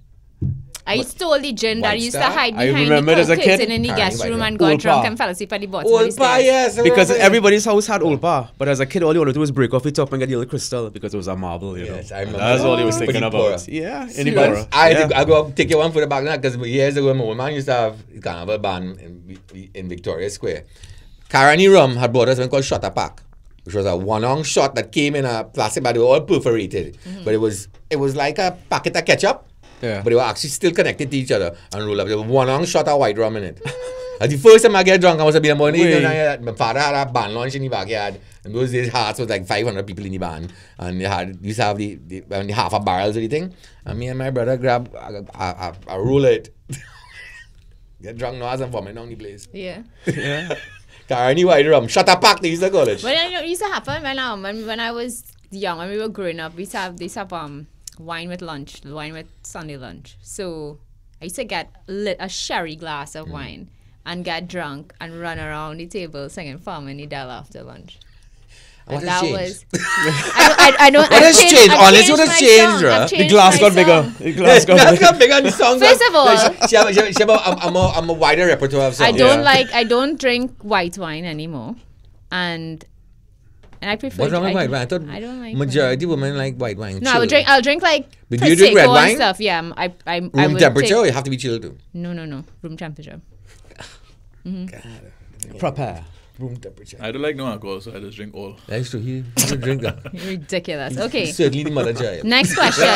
I stole the gin that White used to Star? hide I behind remember the as a curtain kid. in the Ah, guest right, room right. and got Old drunk Pa. and fell asleep at the bottom of the Old pie, stairs. yes. I Because remember. everybody's house had old bar, but as a kid, all you wanted to do was break off the top and get the little crystal because it was a marble, you know. Yes, I remember That's all he was that. thinking For the poorer. about. Yeah, in the Serious? poorer. I Yeah. think I go take you one for the back now because years ago, my old man used to have a carnival band in Victoria Square. Carani Rum had bought us something called Shot a Pack, which was a 1-ounce shot that came in a plastic bag. They were all perforated, but it was like a packet of ketchup. Yeah. But they were actually still connected to each other and roll up. There was 1-ounce shot of white rum in it. And the first time I get drunk, I must have been a morning. Wait. My father had a band launch in the backyard. And those days, Hart was like 500 people in the band. And they used to have the half a barrels of the thing. And me and my brother grab a roll it. Get drunk now as I'm vomiting down the place. Yeah. Yeah. Carani white rum. Shut up, pack, they used to call it. But it used to happen when I was young, when we were growing up, we used to have wine with lunch, wine with Sunday lunch. So I used to get a sherry glass of wine and get drunk and run around the table singing Farmer in the Dell after lunch. And what And has that changed? was I don't What has changed? I've Honest, what has my changed, song. bruh? I've The changed glass my got bigger. song. The glass got That's bigger. got big on the songs. First of all, she have a wider repertoire of songs. I don't drink white wine anymore. And I prefer What's wrong with white wine? I thought I don't like majority women like white wine. No, chill. I'll drink like But do you drink Prosecco red and wine? stuff. Yeah, I Room would temperature, take- or you have to be chill too? No, room temperature. Prepare. Room temperature. I don't like no alcohol, so I just drink all. That's true. He's a drinker. Ridiculous. Okay, Certainly the mother child. next question.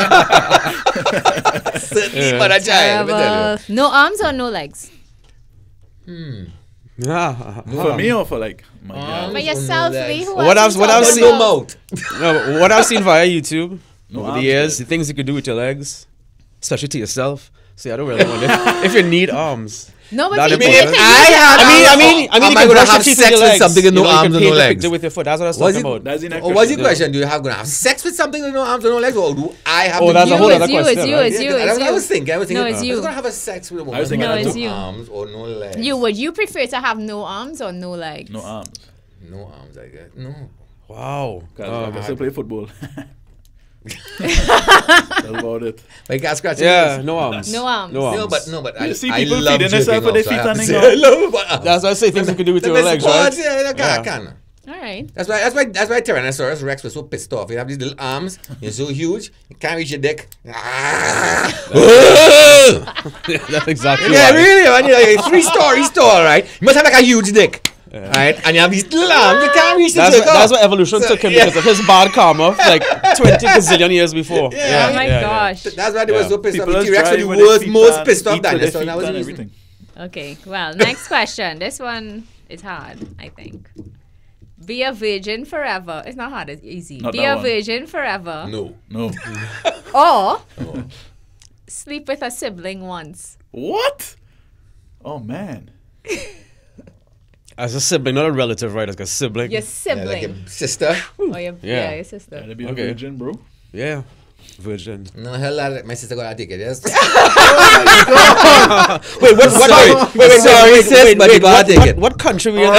Certainly mother child. let me tell you. No arms or no legs? Yeah. For me or for like my Arms For or yourself, no Lee. legs? Who What else else- what you else talking No about? mouth. No, but what I've seen via YouTube No over arms, the years, yeah. the things you could do with your legs, especially to yourself. See, I don't really want it. If you need arms. No, but That people, important. if they I use had- their I mean, am you I can gonna brush have your teeth sex with your with legs. something with no You know, you arms can and paint no a legs? picture with your foot. That's what I was Was talking it- about. That's the next Or was the question. question, do you have gonna have sex with something with no arms or no legs, or do I have Oh, to that's do a whole it? other It's you, question, it's you, right? it's you, Yeah, that's it's what I you. was thinking. I was thinking, No, it's I you. was gonna have a sex with a woman was thinking who that had too. no arms or no legs. Would you prefer to have no arms or no legs? No arms. No arms, I guess. No. Wow. Because I can still play football. That's about it. Like I scratch Yeah, no arms. No arms. No arms. No, but You I, see I people love feeding themselves jerking with their off, so I feet have to standing say up. I love it. That's why I say things you can do with your legs, right? Yeah, I Yeah. can. All right. That's why Tyrannosaurus Rex was so pissed off. You have these little arms, you're so huge, you can't reach your dick. That's exactly Yeah, why. really, man. You're like a 3-story store, right? You must have like a huge dick. Right? And you have these little arms, you can't reach the That's jerk what off. evolution took him because of his bad karma like 20 gazillion years before. Oh my gosh. That's why they were so pissed off. People The are T-Rex were the trying with their worst, feet most and pissed off eat with their dinosaur. feet That was and the reason. everything. Okay, well, next question. This one is hard, I think. Be a virgin forever. It's not hard, it's easy. Not Be that a one. virgin forever. No. No. Or sleep with a sibling once. What? Oh man. As a sibling, not a relative, right? As a sibling. Your Yeah, sibling. like your sister. Or your, Yeah. your sister. Gotta be a Okay. virgin, bro. Yeah. Virgin. No, hell, my sister got to take it, yes? Wait, what? Sorry, sis, but you gotta take it. What country we in?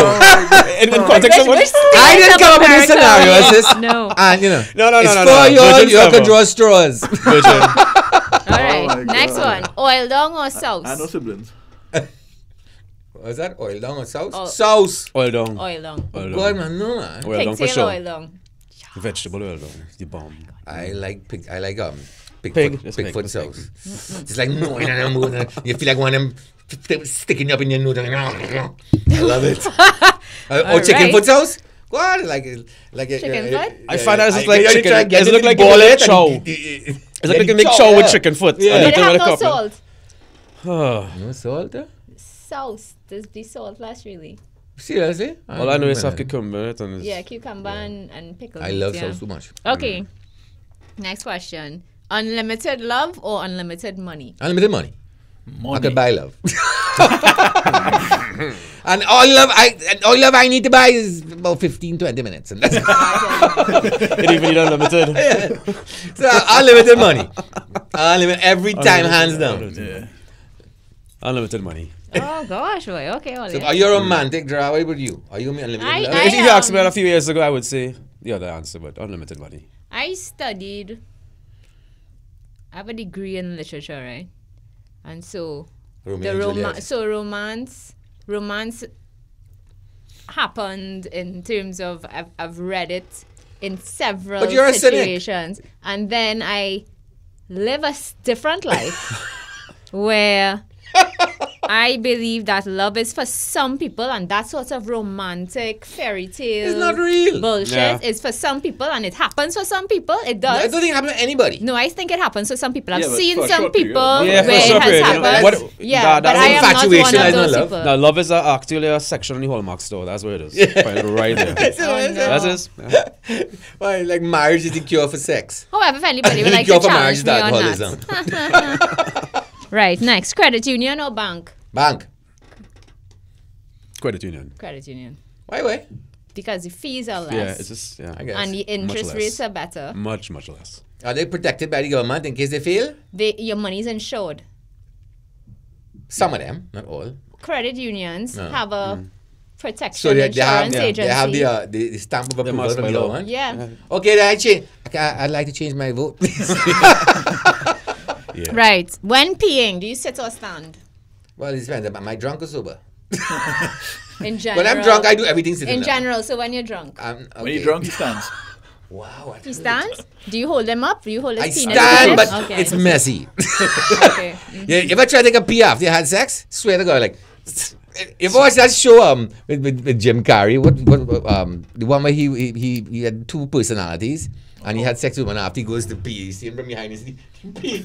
In context of what? I didn't come up with this scenario, sis. No. And, you know, No. it's for you all, Virgin you all can forever. draw straws. Virgin. All right, my next God. one. Oil down or sauce? I know siblings. What's that? Oil down or sauce? Oh. Sauce. Oil down. Oil down. Oil God, down. man, no, man. Oil down for Pigtail sure. oil down. Vegetable oil down. The bomb. I like Pig, Bigfoot just pig, Bigfoot just sauce. It's like no, you feel like one of them sticking up in your nose. I love it. Or chicken right. foot sauce. What? Like Chicken foot? I find that it's like you chicken. try to get Does it it look like ball you make it chow? and- It's like you make chow with chicken foot. Yeah. And Did it you have with a no couple. salt? No salt? Sauce. There's the salt less, really. Seriously? All I know is have cucumber in it and it's Yeah, cucumber and pickles. I love yeah. sauce too much. Okay. Next question. Unlimited love or unlimited money? Unlimited money. I Money. could buy love. And all love I need to buy is about 15-20 minutes. And that's it even need unlimited. so unlimited money. Unlimited every time, hands down. Yeah. Unlimited money. Oh gosh, boy. Okay, all So right. are you romantic, Dra? What about you? Are you unlimited I- love? I- If you asked me that a few years ago, I would say the other answer, but unlimited money. I studied. I have a degree in literature, right? And so Romeo and Juliet. romance happened in terms of I've read it in several But you're a cynic. situations, and then I live a different life where I believe that love is for some people, and that sort of romantic fairy tale It's not real. bullshit Yeah. is for some people, and it happens for some people. It I does. don't think it happened to anybody. No, I think it happens for some people. I've Yeah, but seen for a some short period. people Yeah, for a where short it has period, you know. happened. What- Yeah, that- but that's I am not infatuation, one I of know those love. people. Now, love is actually a section in the Hallmark store. That's where it is. Find it right there. Oh, no. That's it. Yeah. Why? Like marriage is the cure for sex. However, if anybody would The like cure to for marriage challenge is me on alcoholism. that. Right, next. Credit union or bank? Bank. Credit union. Credit union. Why? Because the fees are less. Yeah, it's just, yeah. I guess. and the interest less. rates are better. Much less. Are they protected by the government in case they fail? Your money's insured. Some of them, not all. Credit unions No. have a protection So they have, insurance they agency. have the stamp of approval must from by the law. government. Yeah. Okay, then I'd like to change my vote. Yeah. Right. When peeing, do you sit or stand? Well, it depends. Am I drunk or sober? In general. When I'm drunk, I do everything sitting In down. general, so when you're drunk. Okay. When you're drunk, he stands. Wow. He stands? Do you hold him up? Do you hold his I penis? stand, in but it? Okay. it's messy. Okay. Yeah, you ever try to take a pee after you had sex? Swear to God, like, you watched that show with Jim Carrey, the one where he had two personalities and he had sex with one after he goes to pee. You see him from behind his pee. Me,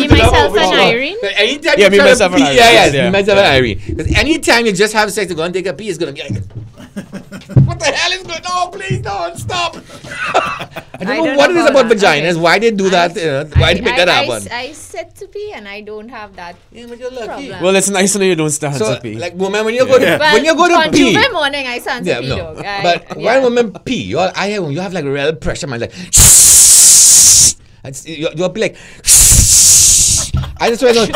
myself, and Irene? But anytime Yeah, you me, try to myself, and pee, Irene. yeah, Yeah. me, myself, and Irene. Because anytime you just have sex to go and take a pee, it's gonna be like, what the hell is going on? No, please don't stop. I don't know what it is about vaginas. Okay. Why they do that? Why they make that happen? I sit to pee and I don't have that Yeah, but you're lucky. problem. Well, it's nice to know you don't stand So, to pee. like, woman, when you go to Well, when you go to on pee, Tuesday morning, I stand to pee, no. dog. But when women pee, you have like real pressure, man. Like, you'll be like, I just want to.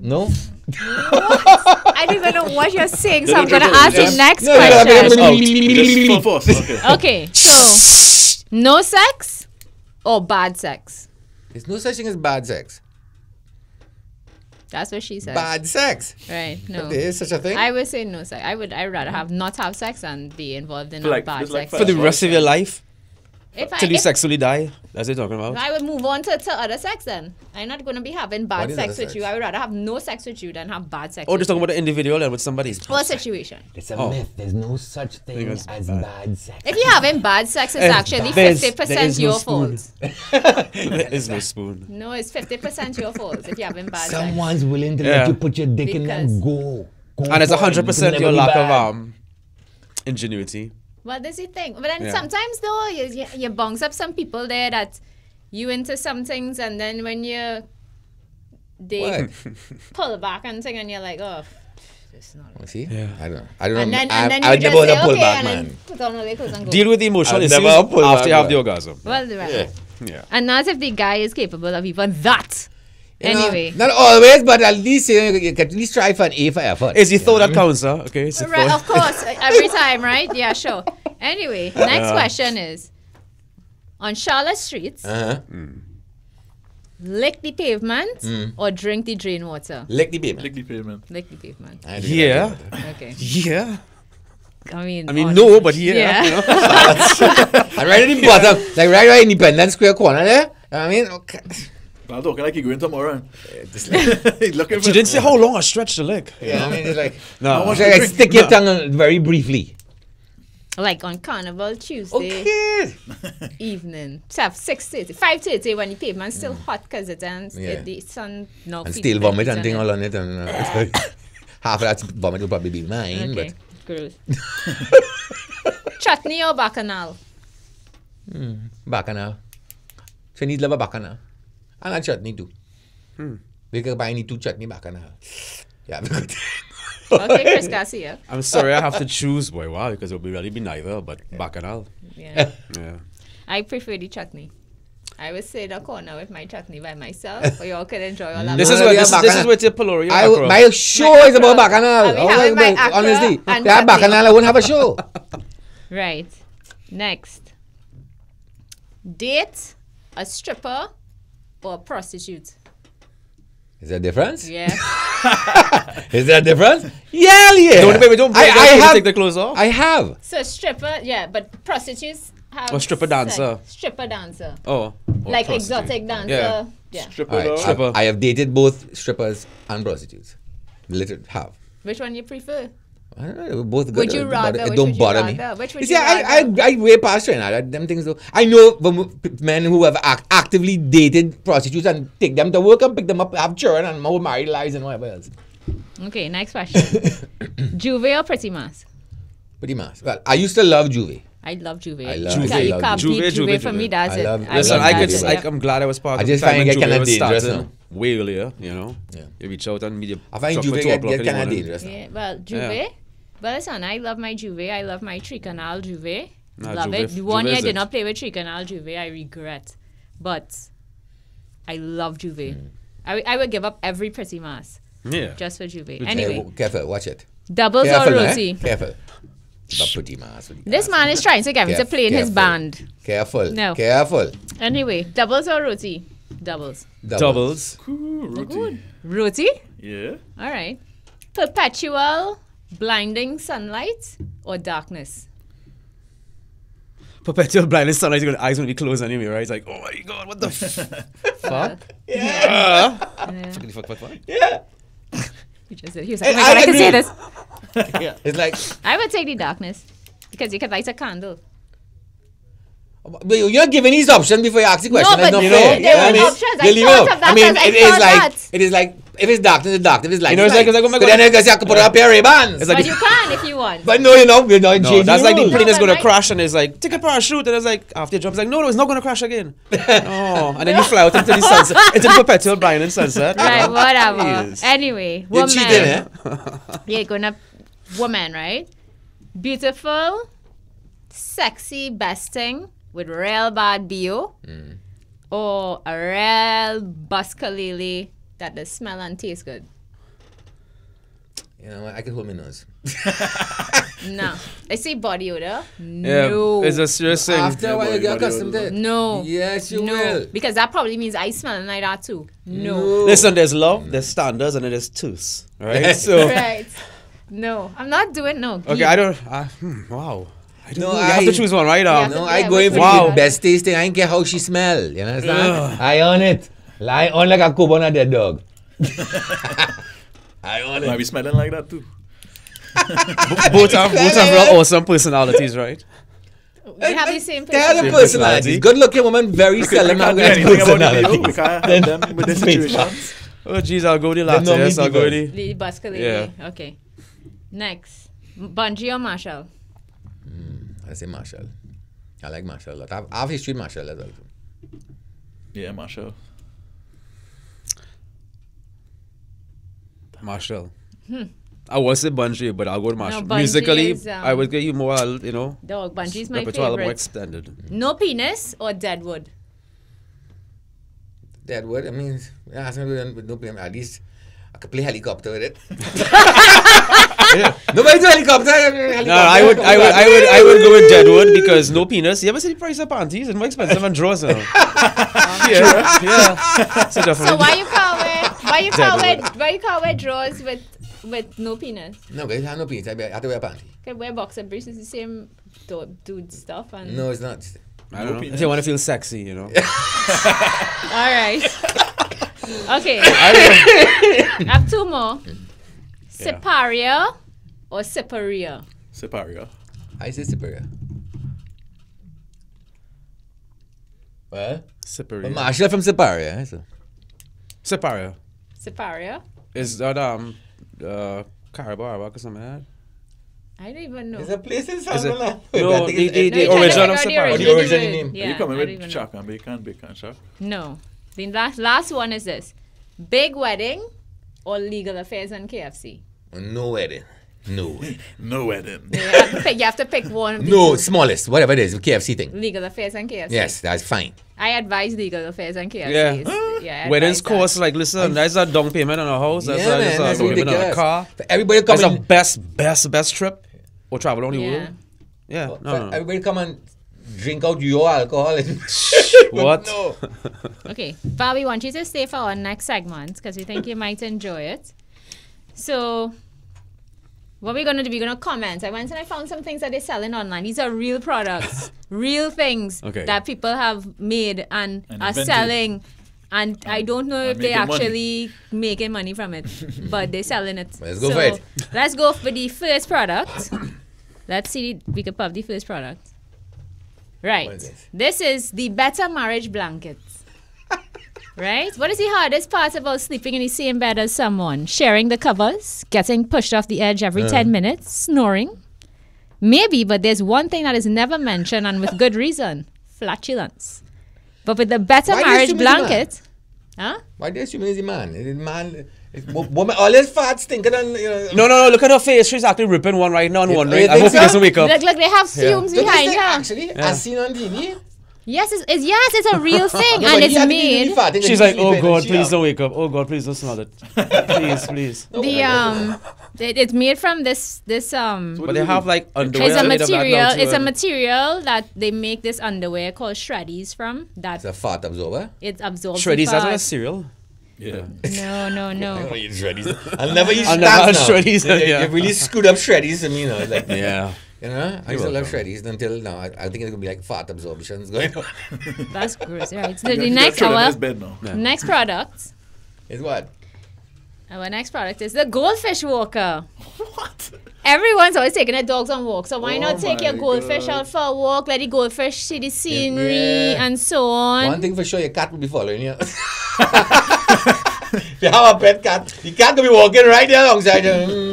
No. I don't even know what you're saying, so I'm going to ask the next No, no, no, question. no, no, Just full force. Okay. Okay, so no sex or bad sex? There's no such thing as bad sex. That's what she said. Bad sex. Right, no. There is such a thing. I would say no sex. I'd rather have not have sex and be involved in For like- bad just like sex. For the rest of your life? Till you sexually die. That's what you're talking about. I would move on to other sex then. I'm not going to be having bad What is sex other with you. sex? I would rather have no sex with you than have bad sex Oh, with just talking about the individual and with somebody. you. Or situation. It's a Oh. myth. There's no such thing Because as bad. bad sex. If you're having bad sex, it's actually There's- 50% there is no your spoon. fault. There is no spoon. No, it's 50% your fault if you're having bad sex. Someone's willing to Yeah. let you put your dick in Because- and go. And it's for it. 100% You your can lack never of be bad. ingenuity. Well, this is the thing. But then Yeah. sometimes, though, you bounce up some people there that you into some things, and then when they What? pull back and thing, and you're like, oh, it's not. Oh, see? Yeah. I don't know. And then I you just never say, want to pull okay, back, and man. then put on all the clothes and go. Deal with the emotional I'll issues never pull after you back, have the man. orgasm. Well, right. Yeah. Yeah. And not if the guy is capable of even that. You know, Anyway. not always, but at least you can at least try for an A for effort. It's your thought that counts, huh? Okay. It's your Right, thought. of course, every time, right? Yeah, sure. Anyway, next question is, on Charlotte Street, Uh-huh. lick the pavement or drink the drain water? Lick the pavement. Lick the pavement. Lick the pavement. I do Yeah. that. Okay. Yeah. I mean, No, but yeah. Yeah. You know? And right at the bottom, like right Independence Square corner there. I mean, okay. I'm talking like you're going tomorrow. And Just like, he's looking for She didn't say how long I stretched the leg. yeah, I mean, it's like, No. it's like stick your tongue very briefly. Like on Carnival Tuesday Okay. evening, 6:30, 5:30 when the pavement's still hot because Yeah. the sun now And feeds still the vomit heat and on thing it. all on it. And half of that vomit will probably be mine. Okay, gross. Chutney or bacchanal? But bacchanal. Chinese love a bacchanal. And a chutney too. We can buy any 2 chutney bacchanal. Yeah, good. Okay, Chris Garcia. I'm sorry, I have to choose, boy. Wow, because it'll be really be neither, but bacchanal. Yeah. Yeah. I prefer the chutney. I would sit in a corner with my chutney by myself, but you all could enjoy all that. This is No, what yeah, this bacchanal. is what your Palorio. My show is about bacchanal. I'll be having my accra Honestly, and that chutney. bacchanal, I wouldn't have a show. Right. Next. Date a stripper or a prostitute? Is there a difference? Yeah. Is there a difference? Yeah. Don't take the clothes off. I have. So stripper, yeah, but prostitutes have Or stripper dancer. Stripper dancer. Oh. Like prostitute. exotic dancer. Yeah. Yeah. stripper. All right, dog. Stripper. I have dated both strippers and prostitutes. Literally have. Which one you prefer? I don't know, both good. Would you rather? It Which don't would you bother me. rather? Which would You see, you I rather? way past trying them things though. I know men who have actively dated prostitutes and take them to work and pick them up, have children and more married lives and whatever else. Okay, next question. Juve or Pretty Mask? Pretty much. Well, I used to love Juve. I love Juve. I love- You I can't- love you can't Juve. beat Juve, Juve, for me. Juve. That's I it. love- I Listen, love I that could. Juve. I'm glad I was part I of just the time find when it kinda Juve was dangerous starting now. way earlier. You know, Yeah. you reach out and media. I find drop Juve at 2 get o'clock in the kind of morning. dangerous now. Yeah, well, Juve. Yeah. But listen, I love my Juve. I love my Tricanal Juve. Nah, love Juve- it. The one Juve year I is did it. not play with Tricanal Juve, I regret. But I love Juve. I would give up every Pretty Mask Yeah. just for Juve. Hey, Anyway, careful, watch it. doubles Careful, or eh? roti? Careful. But pretty mass. This man is trying to get me to play in his Careful. band. Careful. No. Careful. Anyway, doubles or roti? Doubles. Doubles. Ooh, roti. Roti? Yeah. All right. Perpetual blinding sunlight or darkness? Perpetual blindness. Sunlight. Your eyes will be closed anyway, right? It's like, oh my god, what the fuck? Yeah. Fuck. Yeah. He just said, he was like, oh my God, I can agree. say this. It's like, I would take the darkness because you could light a candle. but you're giving these options before you ask the question. No, That's but not you fair. know, there I were mean, options. I you leave thought out. of that I mean, because I it is thought like, that. it is like, if it's dark, then it's dark. If it's light, You know, it's like, oh my but God. then I guess you have to put up your Ray-Bans. It's like- But you can if you want. But no, we're not No, changing that's like the rules. plane is but going to my- crash and it's like, take a parachute. And it's like, after you jump, it's like, no, it's not going to crash again. Oh, and then you fly out into the sunset, into the perpetual blinding sunset. Right, whatever. Jeez. Anyway, You're woman. cheating, eh? You're gonna woman, right? Beautiful, sexy besting with real bad BO, or a real buskalili that does smell and taste good. You know what? I can hold my nose. No, I see body odor. Yeah, No, it's a serious thing. After a while, you body get odor. accustomed to it. no, Yes, you no, will. because that probably means I smell like that too. No, Listen, there's love, there's standards, and then there's tooths. Right? So, right? No, I'm not doing no. okay, I don't. Wow. No, You have to choose one, right? No, I go in for the best tasting. I don't care how she smell. You understand? I own it. Lie on like a cob on a dead dog. I own Might it. be smelling like that too. both have real awesome personalities, right? They have the same They have the personality. personalities. Good looking woman, very seldom have Do good anything about the video personality. because I help them with the situation. Oh, jeez, I'll go with the latter. normally Yes, I'll go with divert. the... The Basque lady. Yeah. Okay. Next. Bungee or Marshall? I say Marshall. I like Marshall a lot. I have history with Marshall as well. Yeah, Marshall. Marshall. I was say Bungee, but I'll go with Marshall. Bungee Musically, is, I would get you more, you know, Dog. Bungee's my repertoire more favorite. extended. No penis or deadwood? Deadwood, I mean, yeah, with no payment. At least I could play helicopter with it. Nobody do helicopter. No, I would go with Deadwood because no penis. You ever see the price of panties? It's more expensive than drawers now. yeah. So definitely. So why you call wear drawers with no penis? No, guys, I have no penis. I have to wear a panty. Okay, wear boxer briefs is the same dude stuff and No, it's not. I don't know. If you want to feel sexy, you know. all right. Okay. I have two more. Siparia or Siparia? Siparia. I say superior. What? Siparia. Marshall from Siparia. So. Siparia. Siparia? Is that Caribou or something like that? I don't even know. There's a place in Is it- Salmon. No, the you're trying to original figure out Siparia. The original name. Yeah, Are you coming I don't with even Chuck and bacon Chuck? know. No. The last one is this. Big wedding or legal affairs on KFC? No wedding. No way. No wedding. You have to pick one of the No, two. smallest, whatever it is, KFC thing. Legal affairs on KFC. Yes, that's fine. I advise legal affairs on KFC. Yeah. I Weddings advise that. cost like listen, that's a down payment on a house. That's Yeah, a, man, that's that's a down payment on a ridiculous. car. For everybody That's come a best trip or travel on the Yeah. world. Yeah. No. Everybody come and drink out your alcohol. And What? No. Okay, Val, we want you to stay for our next segment because we think you might enjoy it. So, what we're going to do, we're going to comment. I went and I found some things that they're selling online. These are real products, real things Okay. that people have made and are invented. selling. And I don't know if they're making money. actually making money from it, but they're selling it. Let's go for it. Let's go for the first product. Let's see, we could pop the first product. Right. What is this? This is the Better Marriage Blankets. Right? What is the hardest part about sleeping in the same bed as someone? Sharing the covers, getting pushed off the edge every 10 minutes, snoring? Maybe, but there's one thing that is never mentioned and with good reason. Flatulence. But with the Better Why do you Marriage assume it's a man? Blanket... Huh? Why do you assume he's a man? Is it man? Woman, all his fat stinking and, No, look at her face. She's actually ripping one right now and wondering. you I think hope he so? doesn't wake up. Look, they have fumes Don't you behind think her. actually, as seen on TV? Yes, it's a real thing, No, and but he it's had to be really made. fat, and She's he like, oh sleeping, God, and she please up. don't wake up. Oh God, please don't smell it. Please. It's made from this But they have like underwear. it's a made of that now material. too, It's a and- material that they make this underwear called shreddies from. That It's a fat absorber. it absorbs. Shreddies, the that's like a fat. cereal. Yeah. No. eat shreddies. I'll never eat I'll never have stacks now. shreddies, yeah. They really screwed up shreddies to me, like, Yeah. you know, I used to welcome. love shreddies until now. I think it's gonna be like fat absorptions going on. That's gross. Right. So You the got next children in our his bed now. next product. Is what? Our next product is the goldfish walker. What? Everyone's always taking their dogs on walks, so why Oh not take your my goldfish God. out for a walk, let the goldfish see the scenery Yeah. and so on. One thing for sure, your cat will be following you. If you have a pet cat, the cat will be walking right there alongside you.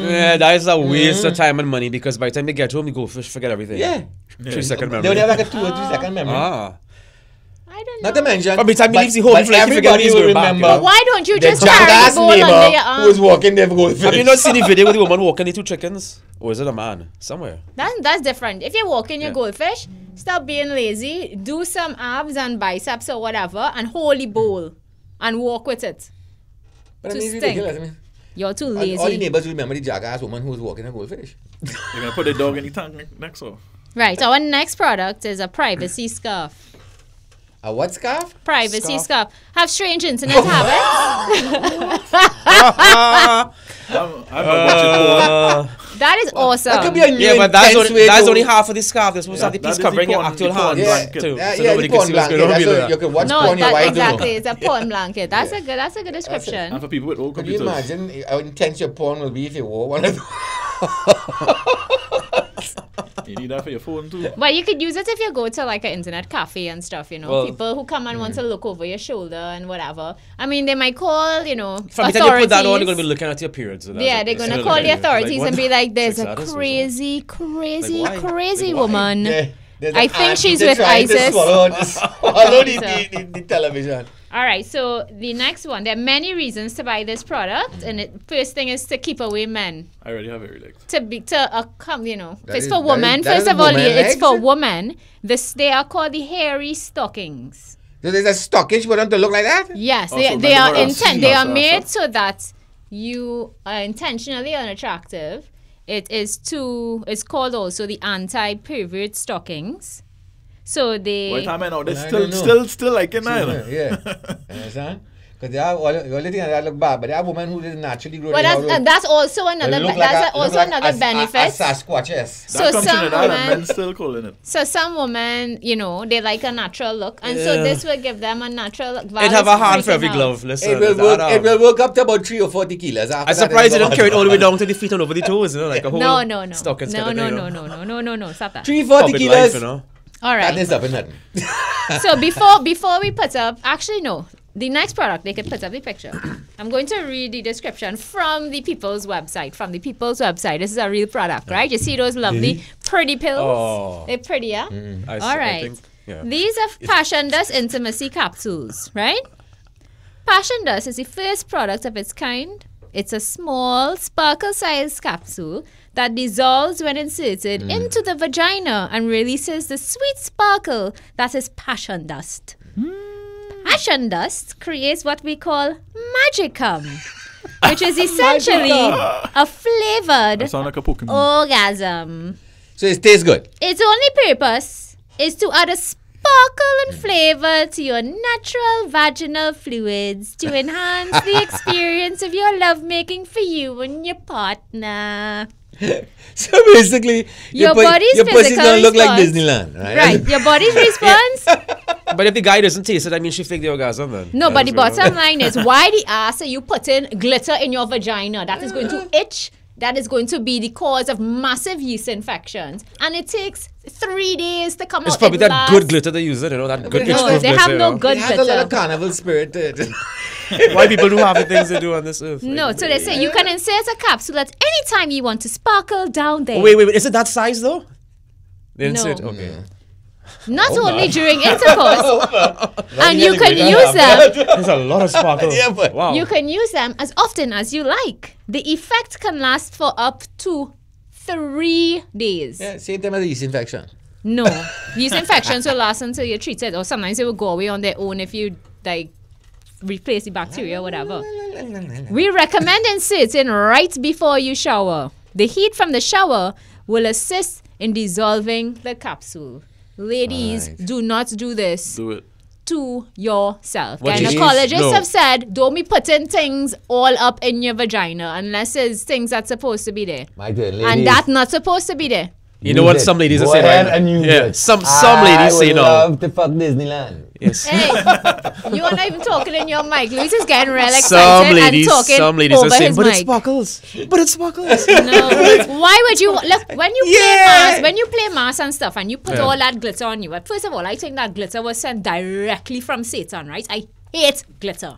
Yeah, that is a waste of time and money because by the time they get home, the goldfish forget everything. Yeah. 3-second They memory. only have like a 2 or 3 second memory. I don't know. Not to mention, But by the time he leaves the home, but he feel like he forget everybody he's will going back, remember you know? Why don't you the just carry the jackass bowl under your neighbor arm? who was walking there for goldfish. Have you not seen the video with the woman walking the 2 chickens? Or is it a man? Somewhere. That's different. If you're walking your Yeah. goldfish, stop being lazy, do some abs and biceps or whatever, and hold the bowl and walk with it. But I to mean, it's stink. ridiculous. I mean, You're too all the lazy. neighbors will remember the jackass woman who was walking a goldfish. You're going to put the dog in the tank next door. Right. Our next product is a privacy scarf. A what scarf? Privacy scarf. Have strange internet habits. I'm not watching porn. That is awesome. That could be a new Yeah, but that's intense only, way that's to- only half of the scarf. There's supposed to have the That piece is covering the your porn- actual the porn hand. blanket. Too. Yeah, So yeah, nobody the can porn see what's blanket. going on That's below what you that. can watch No, porn your that, wife exactly. do. It's a porn blanket. That's a good description. And for people with old Could you computers. imagine how intense your porn will be if you wore one of those? You need that for your phone too. But you could use it if you go to like an internet cafe and stuff, you know. Well, People who come and want to look over your shoulder and whatever. I mean, they might call, you know, From the time you put that on, authorities. they're going to be looking at your periods. So that's Yeah, it. they're It's going to still call like, the you're authorities what? and be like, there's Six a hours? crazy Like, why? woman. Yeah, there's I an think ant she's that's with trying to ISIS. swallow the television. All right, so the next one. There are many reasons to buy this product. And the first thing is to keep away men. I already have it relaxed. You know, That it's is- for that women. is- that First is of all, woman it's legs? for women. They are called the hairy stockings. So there's a stocking she want them to look like that? Yes, Oh, they, so they are men are they are so- made so that you are intentionally unattractive. It's called also the anti-pervert stockings. So they What time I know? They're I still, don't know. still liking that. Yeah. Understand? Because they have all the only thing that look bad, but they have women who didn't naturally grow well, their hair out. that's also another They look another benefit. A Sasquatch, yes. So That comes some in that and women- men still calling it. So some women, you know, they like a natural look, and so Yeah. this will give them a natural look. It'd have a hand for every Freaking glove. Listen, It will that, work. It will work up to about 3 or 40 kilos. After I'm that, surprised they it'll don't go carry it on. all the way down to the feet and over the toes, you know, like a whole No. stockings No, kind of thing, you know. Stop that. 340 Puppet kilos. life, you know. All That right. is up in nothing. So before we put up, actually no, the next product they could put up the picture. I'm going to read the description from the People's website. From the People's website, this is a real product, right? You see those lovely pretty pills? Oh. They're pretty, yeah. I All right. think, yeah. These are Passion Dust intimacy capsules, right? Passion Dust is the first product of its kind. It's a small, sparkle-sized capsule that dissolves when inserted into the vagina and releases the sweet sparkle that is passion dust. Passion dust creates what we call magicum, which is essentially a flavored That sound like a Pokemon. orgasm. So it tastes good. Its only purpose is to add a sparkle and flavor to your natural vaginal fluids to enhance the experience of your lovemaking for you and your partner. So basically, Your pu- body's your pussy's physical gonna look like response. Disneyland, right? Right, your body's response. But if the guy doesn't taste it, I mean, she faked the orgasm then. No, Yeah, but the that's right. bottom line is why the ass are you putting glitter in your vagina? That is going to itch. That is going to be the cause of massive yeast infections. And it takes 3 days to come out. It's probably It that good lasts- glitter they use it, you know, that good it has- No, itch-proof they glitter, have you no know. good It has a little glitter. carnival spirit to it. Why people do half the things they do on this earth. No, so they say you can insert a capsule at any time you want to sparkle down there. Oh, wait, is it that size though? The No. insert, okay. Not only during intercourse, and you can Really use them. There's a lot of sparkle. Yeah, but- wow. You can use them as often as you like. The effect can last for up to 3 days. Yeah, same time as the yeast infection. No, yeast infections will last until you're treated, or sometimes they will go away on their own if you like replace the bacteria or whatever. We recommend inserting right before you shower. The heat from the shower will assist in dissolving the capsule. Ladies, Right. do not do this Do it. to yourself. What is- Gynecologists no. have said, don't be putting things all up in your vagina unless it's things that's supposed to be there. My dear ladies. And that's not supposed to be there. You know what some ladies are Go saying ahead right and now? use Yeah, it. some ladies say I would no. love to fuck Disneyland. Yes. Hey, you are not even talking in your mic. Luis is getting real excited Some and talking are over saying, his but it mic. sparkles. But it sparkles. No, why would you look when you play Yeah. mass? When you play mass and stuff, and you put Yeah. all that glitter on you. But first of all, I think that glitter was sent directly from Satan, right? I hate glitter.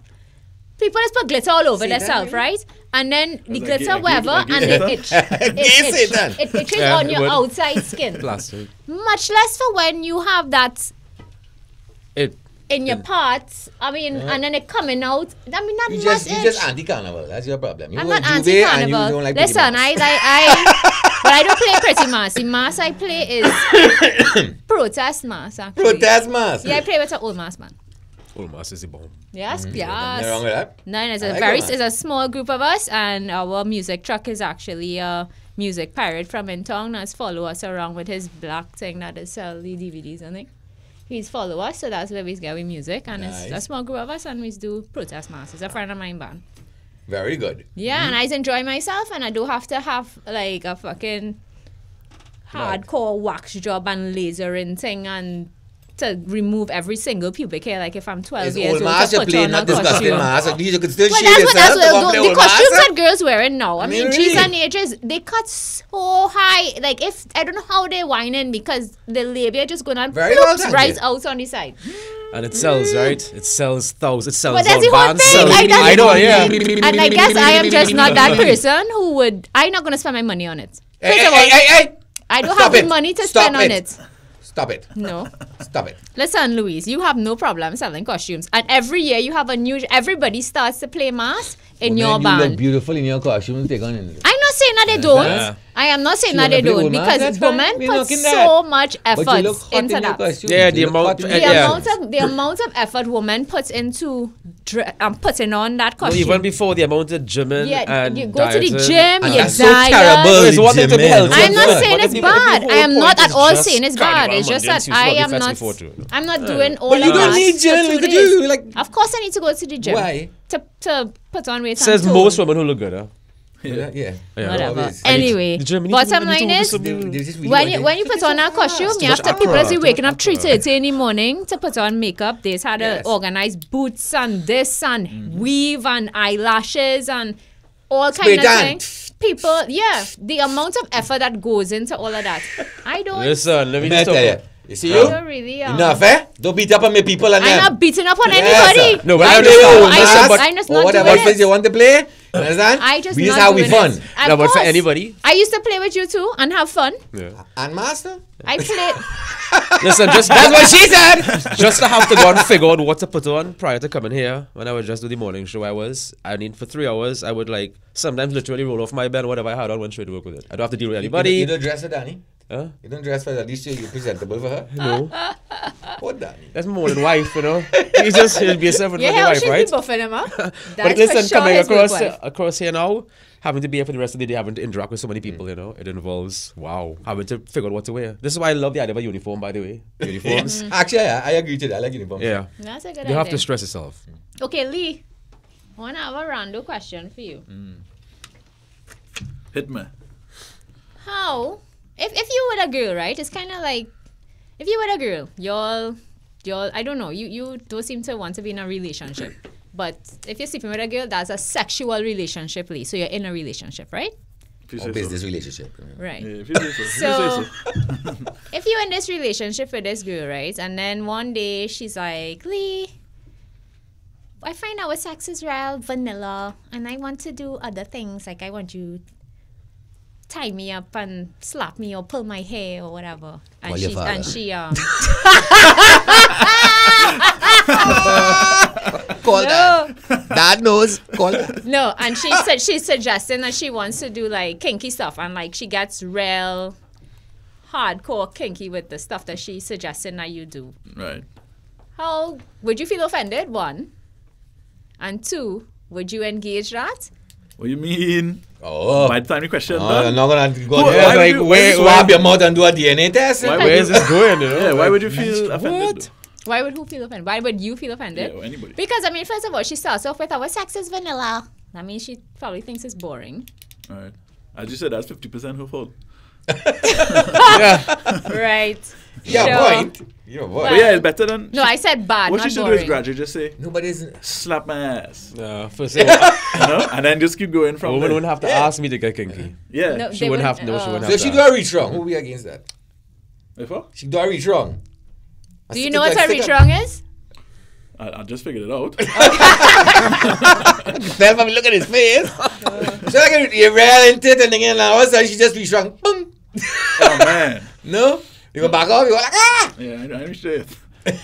People just put glitter all over Satan, themselves, yeah. right? And then the Like glitter, gay- wherever, like and gay it glitter? itch. Gay Satan. It itches Yeah, on it your would. outside skin. Plastic. Much less for when you have that It. in your parts. I mean, and then it coming out. I mean, that You must just, you itch. just anti-carnival. That's your problem. You I'm go not to Juve and you anti-carnival. don't like Listen, pretty but I don't play pretty mass. The mass I play is protest mass. Actually. protest mask. Yeah, I play with an old mass man. Oh, mass is a bomb. Yes, Nothing wrong yes. with that. Then it's I a like very that, it's a small group of us, and our music truck is actually a music pirate from in town that's follow us around with his black thing that is sell the DVDs, I think. He's follow us, so that's where we get with music, and it's a Nice. small group of us, and we do protest mass. It's a friend of mine band. Very good. Yeah, and I enjoy myself, and I do have to have like a fucking hardcore wax job and lasering thing and to remove every single pubic hair. Like if I'm 12 It's years old old, mask to you're put playing, on a not disgusting costume. mask. At least you can still But shave that's what yourself. the costumes that girls wearing now. I mean, mean, G's really? and H's, they cut so high. Like if I don't know how they're whining because the labia just gonna Very well ploops done, right yeah. out on the side. And it sells, right? It sells thousands. It sells But that's out the whole bands. thing. sells- Like, that's I the know, whole yeah. thing. And I guess I am just not that person who would. I'm not gonna spend my money on it. First of all, Hey. I don't Stop have the it. money to Stop spend on it. it. Stop it. No. Stop it. Listen, Louise, you have no problem selling costumes. And every year you have a new... Everybody starts to play mask in your You band. look beautiful in your costume. Take on it. I'm not saying that they don't. Yeah. I am not saying You that they wanna play don't woman? because That's fine. women We're put knocking so that. much But you effort look hot into in your that. costume. Yeah, You the look hot amount- in The your yeah. costume. amount of effort women put into putting on that No, costume. even before the amount of gymming Yeah, and you go to the dieting. gym, And you that's so diet. terrible. It's one thing to be Gym, healthy. man. I'm not But saying if it's the bad. whole I am point not at is all just saying it's carnival bad. It's just Mondays, that you I slowly am fetch not. before too. I'm not doing all But of you don't that need for gym. 2 Look at days. you. Like, Of course, I need to go to the gym. why? To put on weight. Says and most tone. women who look good, huh? Yeah. Yeah. Whatever. always. Anyway, The gym, you need bottom to- you need line to is do some- when you put on a costume, you have to people as you waking up 3:30 in the morning to put on makeup. They had Yes. to organize boots and this and weave and eyelashes and all Spray kind of tan. things. People, yeah, the amount of effort that goes into all of that. I don't. Listen, let me Let me just tell talk you. about... You see I you? don't really. Enough, eh? Don't beat up on me people and I'm them. not beating up on Yes, anybody. sir. No, but I I just, understand. I just, Mask I just or not whatever doing else it. you want to play. Understand? I just we not just have we doing fun. it. No, Of but for course. anybody... I used to play with you too and have fun. Yeah. And master? I played. Listen, just That's what she said. just to have to go and figure out what to put on prior to coming here. When I would just do the morning show, I need for 3 hours, I would like sometimes literally roll off my bed, whatever I had on, went straight to work with it. I don't have to deal with anybody. You don't dress for Danny? Huh? You don't dress for at least you're presentable for her? No, What Danny? that's my morning wife, you know. You just be yourself with Yeah, your how wife, she's right? be buffing him up. But That's listen, for sure coming his work wife. across here now, having to be here for the rest of the day, having to interact with so many people, you know, it involves having to figure out what to wear. This is why I love the idea of a uniform, by the way. Uniforms. Actually, I agree to that. I like uniform. Yeah. That's a good You idea. have to stress yourself. Okay, Lee. I want to have a random question for you. Hit me. How, if you were a girl, right? It's kind of like, if you were a girl, y'all, I don't know, you don't seem to want to be in a relationship. But if you're sleeping with a girl, that's a sexual relationship, Lee. So you're in a relationship, right? If you Or say business so. relationship. Right. Yeah, if you say so. If you So, say so. if you're in this relationship with this girl, right? And then one day she's like, Lee, I find our sex is real vanilla and I want to do other things. Like I want you tie me up and slap me or pull my hair or whatever. And Call your father. she Call no, that. Dad knows. Call that. no, and she said she's suggesting that she wants to do like kinky stuff and like she gets real hardcore kinky with the stuff that she's suggesting that you do. Right. How would you feel offended? One. And two, would you engage that? What you mean? Oh. By the time the question I'm done. not going to go Who- there. why would you- why- Swab your mouth and do a DNA test. Why Where is this going, you know? Yeah, why would you feel offended? What? Why would who feel offended? Why would you feel offended? Yeah, or anybody. Because I mean, first of all, she starts off with our sex is vanilla. That means she probably thinks it's boring. Alright. As you said, that's 50% her fault. Yeah. Right. Your Sure. point. Your point. Well, But yeah, it's better than... No, I said bad, What not she should boring. do is gradually just say, Nobody's. slap my ass. First of all, You know? And then just keep going a from woman there. wouldn't have to ask me to get kinky. Yeah. No, She they wouldn't have wouldn't- to. No, she wouldn't So have she to. do a reach wrong. Who be against that? Before? She do a reach wrong. Do you know what a reach wrong is? I just figured it out. Tell me, look at his face. So like you're real into it and then all of a sudden she just reach wrong. Boom. Oh, man. No? You go back off, you go like, ah! Yeah, I reached it. Look,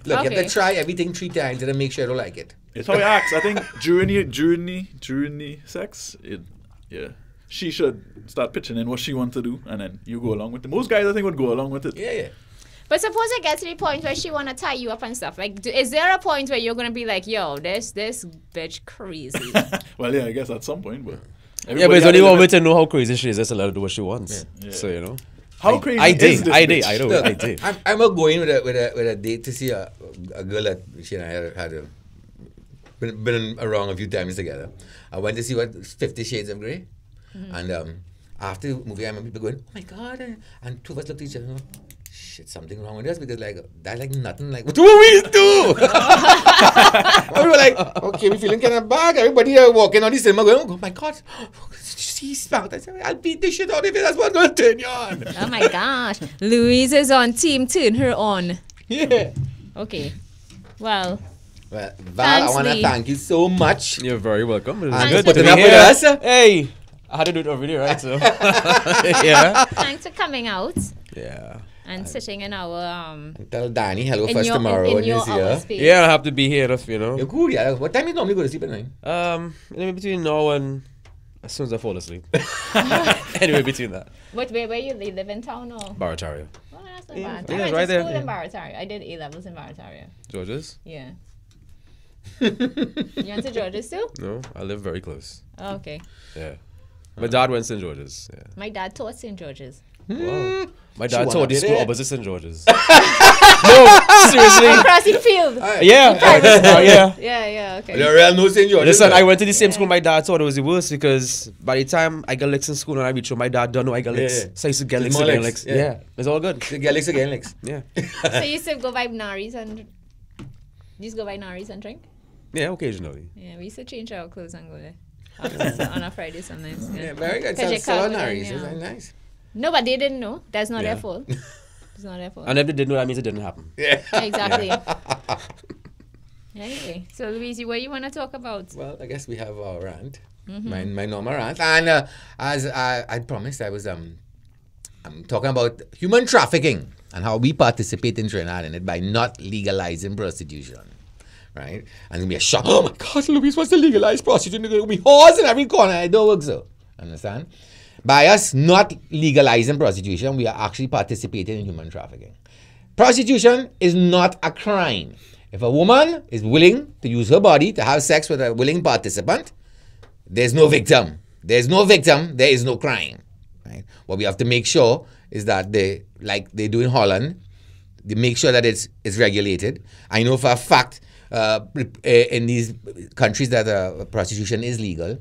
you have Okay. to try everything 3 times and then make sure you don't like it. It's how he acts. I think during the sex, yeah, she should start pitching in what she wants to do, and then you go along with it. Most guys, I think, would go along with it. Yeah, yeah. But suppose it gets to the point where she want to tie you up and stuff. Like, is there a point where you're going to be like, yo, this bitch crazy? Well, yeah, I guess at some point, but Yeah, but it's only one way to know how crazy she is. Just let her do what she wants. Yeah. So, you know. how crazy I is did. this I bitch? did. I know. Look, I did. I'm going with a date to see a girl that she and I had been around a few times together. I went to see 50 Shades of Grey. And after the movie, I remember people going, oh my God. And two of us looked at each other. Shit, something wrong with us because that's like nothing like what do we do? And we were like, okay, we feeling kind of bad. Everybody walking on the cinema going, oh my God, she's smart. I said, I'll beat the shit out of it. That's what's going to turn you on. Oh my gosh. Louise is on team turn her on. Yeah. Okay. Well, Val, thanks, I want to Lee. thank you so much. You're very welcome. It was And good putting to up be with here. us. Hey, I had to do it already, right? So, yeah. thanks for coming out Yeah. and sitting in our Tell Danny hello in first your, tomorrow in when your he's hour here. space. Yeah, I have to be here, you know. You're cool, yeah. What time you normally go to sleep at night? In between now and as soon as I fall asleep. Anyway, between that. What where you live in town or? Barataria. Well, that's not Yeah, bad. yeah, I went right to there, school yeah. in Barataria. I did A-levels in Barataria. George's? Yeah. You went to George's too? No, I live very close. Oh, okay. Yeah. My dad went to St. George's. Yeah. My dad taught St. George's. Wow. My She dad wanna taught the be school there. opposite St. George's. No, seriously. Across the field. Yeah. Yeah, okay. You're real no St. George. Listen, I went to the same school my dad thought it was the worst because by the time I got licks in school and I reached home, my dad don't know I got licks. Yeah. So I used to get There's licks more again. licks, Licks. yeah. Yeah. It's all good. Get licks again, licks. Yeah. So you used to go by Nari's and you used to go by Nari's and drink? Yeah, occasionally. Yeah, we used to change our clothes and go there. On a Friday sometimes. Yeah, very good. 'Cause you So can't go nice. in, It's yeah. very nice. No, but they didn't know. That's not Yeah. their fault. It's not their fault. And if they didn't know, that means it didn't happen. Yeah. Exactly. Anyway, so Louise, what you want to talk about? Well, I guess we have our rant, Mm-hmm. my normal rant, and as I promised, I was I'm talking about human trafficking and how we participate in Trinidad in it by not legalizing prostitution, right? And it'll be a shock. Oh my God, Louise wants to legalize prostitution. There'll be whores in every corner. It don't work so. Understand? By us not legalizing prostitution, we are actually participating in human trafficking. Prostitution is not a crime. If a woman is willing to use her body to have sex with a willing participant, there's no victim. There's no victim, there is no crime. Right? What we have to make sure is that they, like they do in Holland, they make sure that it's regulated. I know for a fact in these countries that prostitution is legal,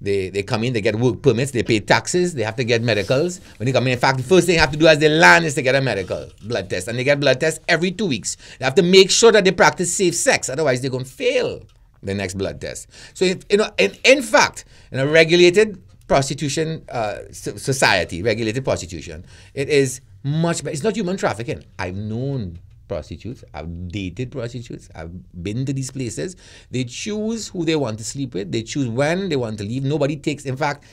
they come in, they get work permits, they pay taxes, they have to get medicals. When they come in fact, the first thing they have to do as they land is to get a medical blood test. And they get blood tests every 2 weeks. They have to make sure that they practice safe sex, otherwise they're going to fail the next blood test. So, in fact, in a regulated prostitution society, regulated prostitution, it is much better. It's not human trafficking. I've known prostitutes, I've dated prostitutes, I've been to these places. They choose who they want to sleep with, they choose when they want to leave. Nobody takes, in fact,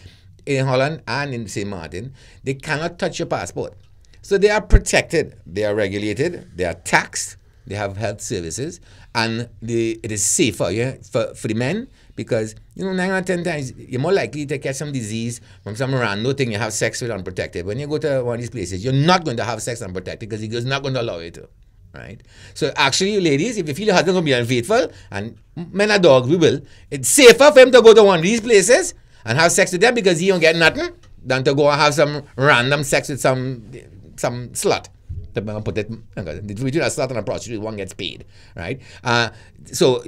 in Holland and in St. Martin, they cannot touch your passport. So they are protected, they are regulated, they are taxed, they have health services, and it is safer for the men because, 9 out of 10 times, you're more likely to catch some disease from some random thing you have sex with unprotected. When you go to one of these places, you're not going to have sex unprotected because the girl's not going to allow you to. Right? So actually, ladies, if you feel your husband going to be unfaithful, and men are dogs, we will, it's safer for him to go to one of these places and have sex with them because he don't get nothing than to go and have some random sex with some slut. Put it, between a slut and a prostitute, one gets paid, right? So,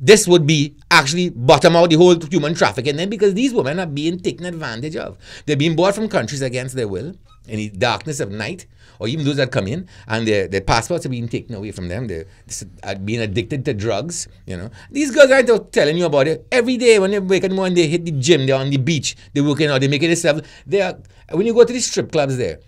this would be actually bottom out the whole human trafficking then because these women are being taken advantage of. They're being brought from countries against their will in the darkness of night, or even those that come in and their passports are being taken away from them. They're being addicted to drugs, These girls aren't telling you about it. Every day when they wake up in the morning, they hit the gym, they're on the beach, they're working out, they're making themselves. When you go to the strip clubs there,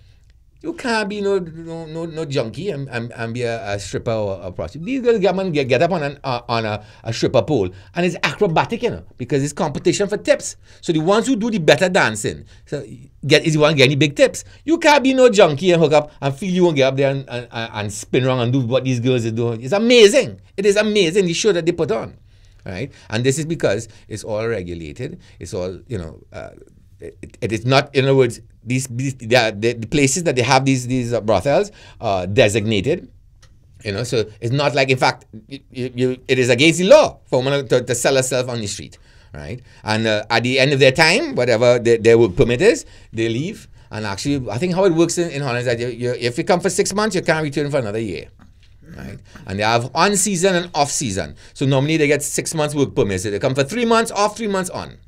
you can't be no junkie and be a stripper or a prostitute. These girls get up on a stripper pole and it's acrobatic, because it's competition for tips. So the ones who do the better dancing is the one getting big tips. You can't be no junkie and hook up and feel you won't get up there and spin around and do what these girls are doing. It's amazing. It is amazing the show that they put on, right? And this is because it's all regulated. It's all it is not, in other words, the places that they have these brothels designated, so it's not like, in fact, it is against the law for a woman to sell herself on the street, right? And at the end of their time, whatever their work permit is, they leave. And actually, I think how it works in Holland is that if you come for 6 months, you can't return for another year, right? And they have on season and off season. So normally they get 6 months work permit. So they come for 3 months off, 3 months on,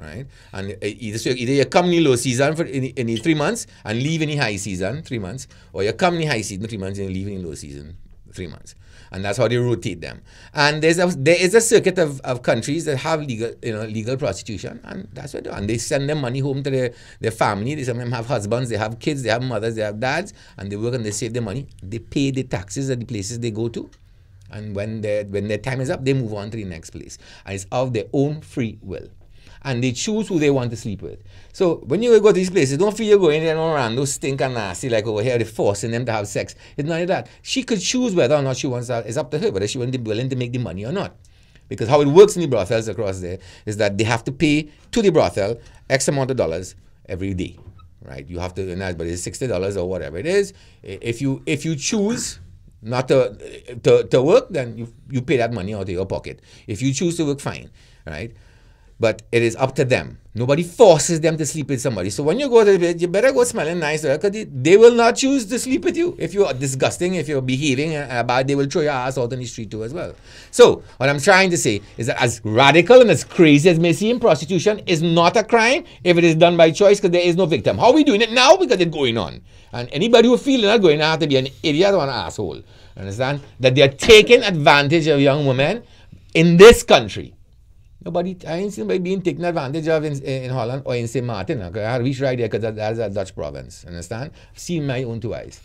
right? And either you come in low season for in the 3 months and leave in the high season 3 months, or you come in the high season 3 months and leave in the low season 3 months. And that's how they rotate them. And there is a circuit of countries that have legal prostitution, and that's what they do. And they send their money home to their family. Some of them have husbands, they have kids, they have mothers, they have dads, and they work and they save their money. They pay the taxes at the places they go to, and when their time is up, they move on to the next place. And it's of their own free will. And they choose who they want to sleep with. So when you go to these places, don't feel you're going there and around those stink and nasty like over here, they're forcing them to have sex. It's not like that. She could choose whether or not she wants that. It's up to her whether she wants to be willing to make the money or not. Because how it works in the brothels across there is that they have to pay to the brothel X amount of dollars every day, right? You have to, but it's $60 or whatever it is. If you choose not to work, then you pay that money out of your pocket. If you choose to work, fine, right? But it is up to them. Nobody forces them to sleep with somebody. So when you go to the bed, you better go smelling nice, because they will not choose to sleep with you. If you're disgusting, if you're behaving bad, they will throw your ass out on the street too as well. So what I'm trying to say is that as radical and as crazy as may seem, prostitution is not a crime if it is done by choice, because there is no victim. How are we doing it now? Because it's going on. And anybody who feels not going to have to be an idiot or an asshole. Understand? That they're taking advantage of young women in this country. I ain't seen nobody being taken advantage of in Holland or in St. Martin. I had reached right there because that's a Dutch province. Understand? I've seen my own 2 eyes.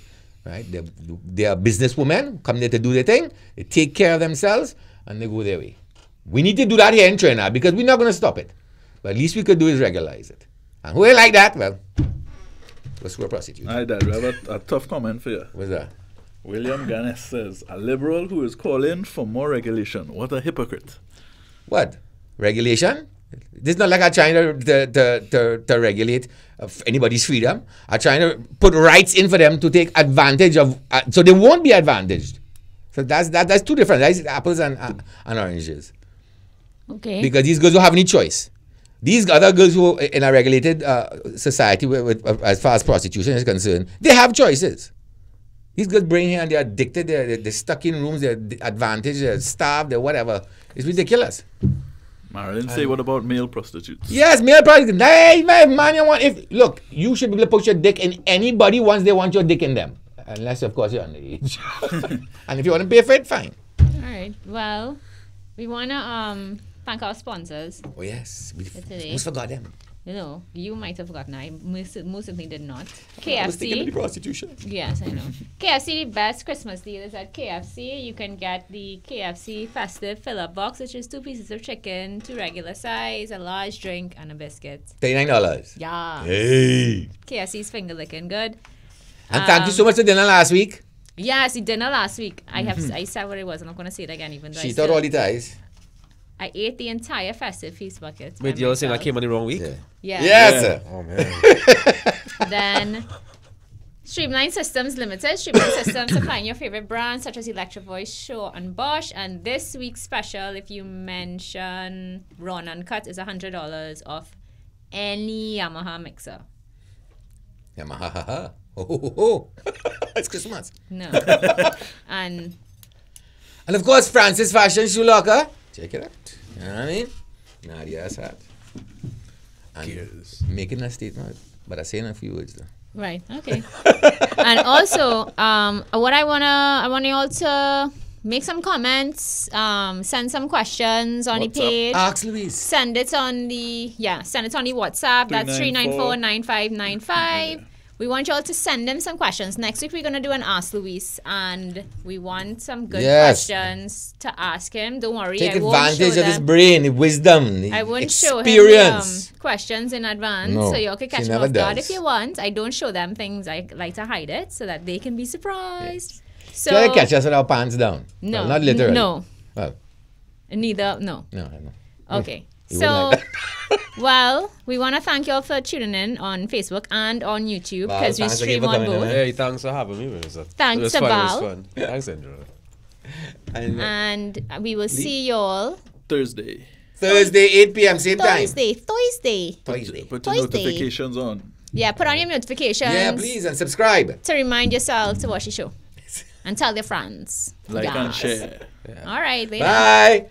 Right? They are businesswomen, come there to do their thing, they take care of themselves, and they go their way. We need to do that here in Trinidad because we're not going to stop it. But at least we could do is regularize it. And who ain't like that? Well, let's go prostitute. All right, Dad, we have a tough comment for you. What's that? William Ganesh says, a liberal who is calling for more regulation. What a hypocrite. What? Regulation? This is not like I'm trying to regulate anybody's freedom. I'm trying to put rights in for them to take advantage of, so they won't be advantaged. So that's two different. That's apples and oranges. Okay. Because these girls don't have any choice. These other girls who are in a regulated society, as far as prostitution is concerned, they have choices. These girls bring here and they're addicted. They're stuck in rooms. They're advantaged. They're starved. They're whatever. It's ridiculous. Marilyn say, what about male prostitutes? Yes, male prostitutes. Hey, man, look, you should be able to put your dick in anybody once they want your dick in them. Unless, of course, you're underage. And if you want to pay for it, fine. All right. Well, we want to thank our sponsors. Oh, yes. We today. almost forgot them. You know, you might have forgotten. I most certainly did not. I was thinking of the KFC. prostitution. Yes, I know. KFC, the best Christmas deal is at KFC. You can get the KFC festive fill-up box, which is 2 pieces of chicken, 2 regular size, a large drink, and a biscuit. $39. Yeah. Hey. KFC's finger licking good. And thank you so much for dinner last week. Yes, the dinner last week. I said what it was. I'm not going to say it again, even though She thought all the ties. I ate the entire festive feast bucket. Wait, you're saying I came on the wrong week? Yeah. Yes, sir. Oh, man. Then Streamline Systems Limited. Streamline Systems supplying your favorite brands such as Electro Voice, Shaw, and Bosch. And this week's special, if you mention Ron Uncut, is $100 off any Yamaha mixer. Yamaha. Oh. It's Christmas. No. And of course, Francis Fashion Shoe Locker. Check it out. You know what I mean? Nadia's hat. And making a statement, but I saying a few words though. right, okay. And also, what I want you all to make some comments, send some questions on the page. Ask Louise. Send it on the WhatsApp. That's 394-9595. We want you all to send them some questions. Next week we're gonna do an Ask Luis, and we want some good questions to ask him. Don't worry, Take I won't advantage show of his them. brain, his wisdom, I won't experience. show him questions in advance, No, so you all can catch she them never off guard does. if you want. I don't show them things. I like to hide it so that they can be surprised. So Try to catch us with our pants down. no, Well, not literally. no, Well, neither. No. no. Okay. You So, wouldn't well, we want to thank you all for tuning in on Facebook and on YouTube Wow, because we thanks stream again for on coming in, both. eh? Hey, thanks for having me. It was Thanks it was to fun, Val. It was fun. Thanks, Andrew. And we will see you all Thursday. Thursday, 8 p.m. same time. Thursday. Put your notifications on. Yeah, put on your notifications. Yeah, please, and subscribe. To remind yourself to watch the show. And tell your friends. Like and Yes. share. All right, later. Bye.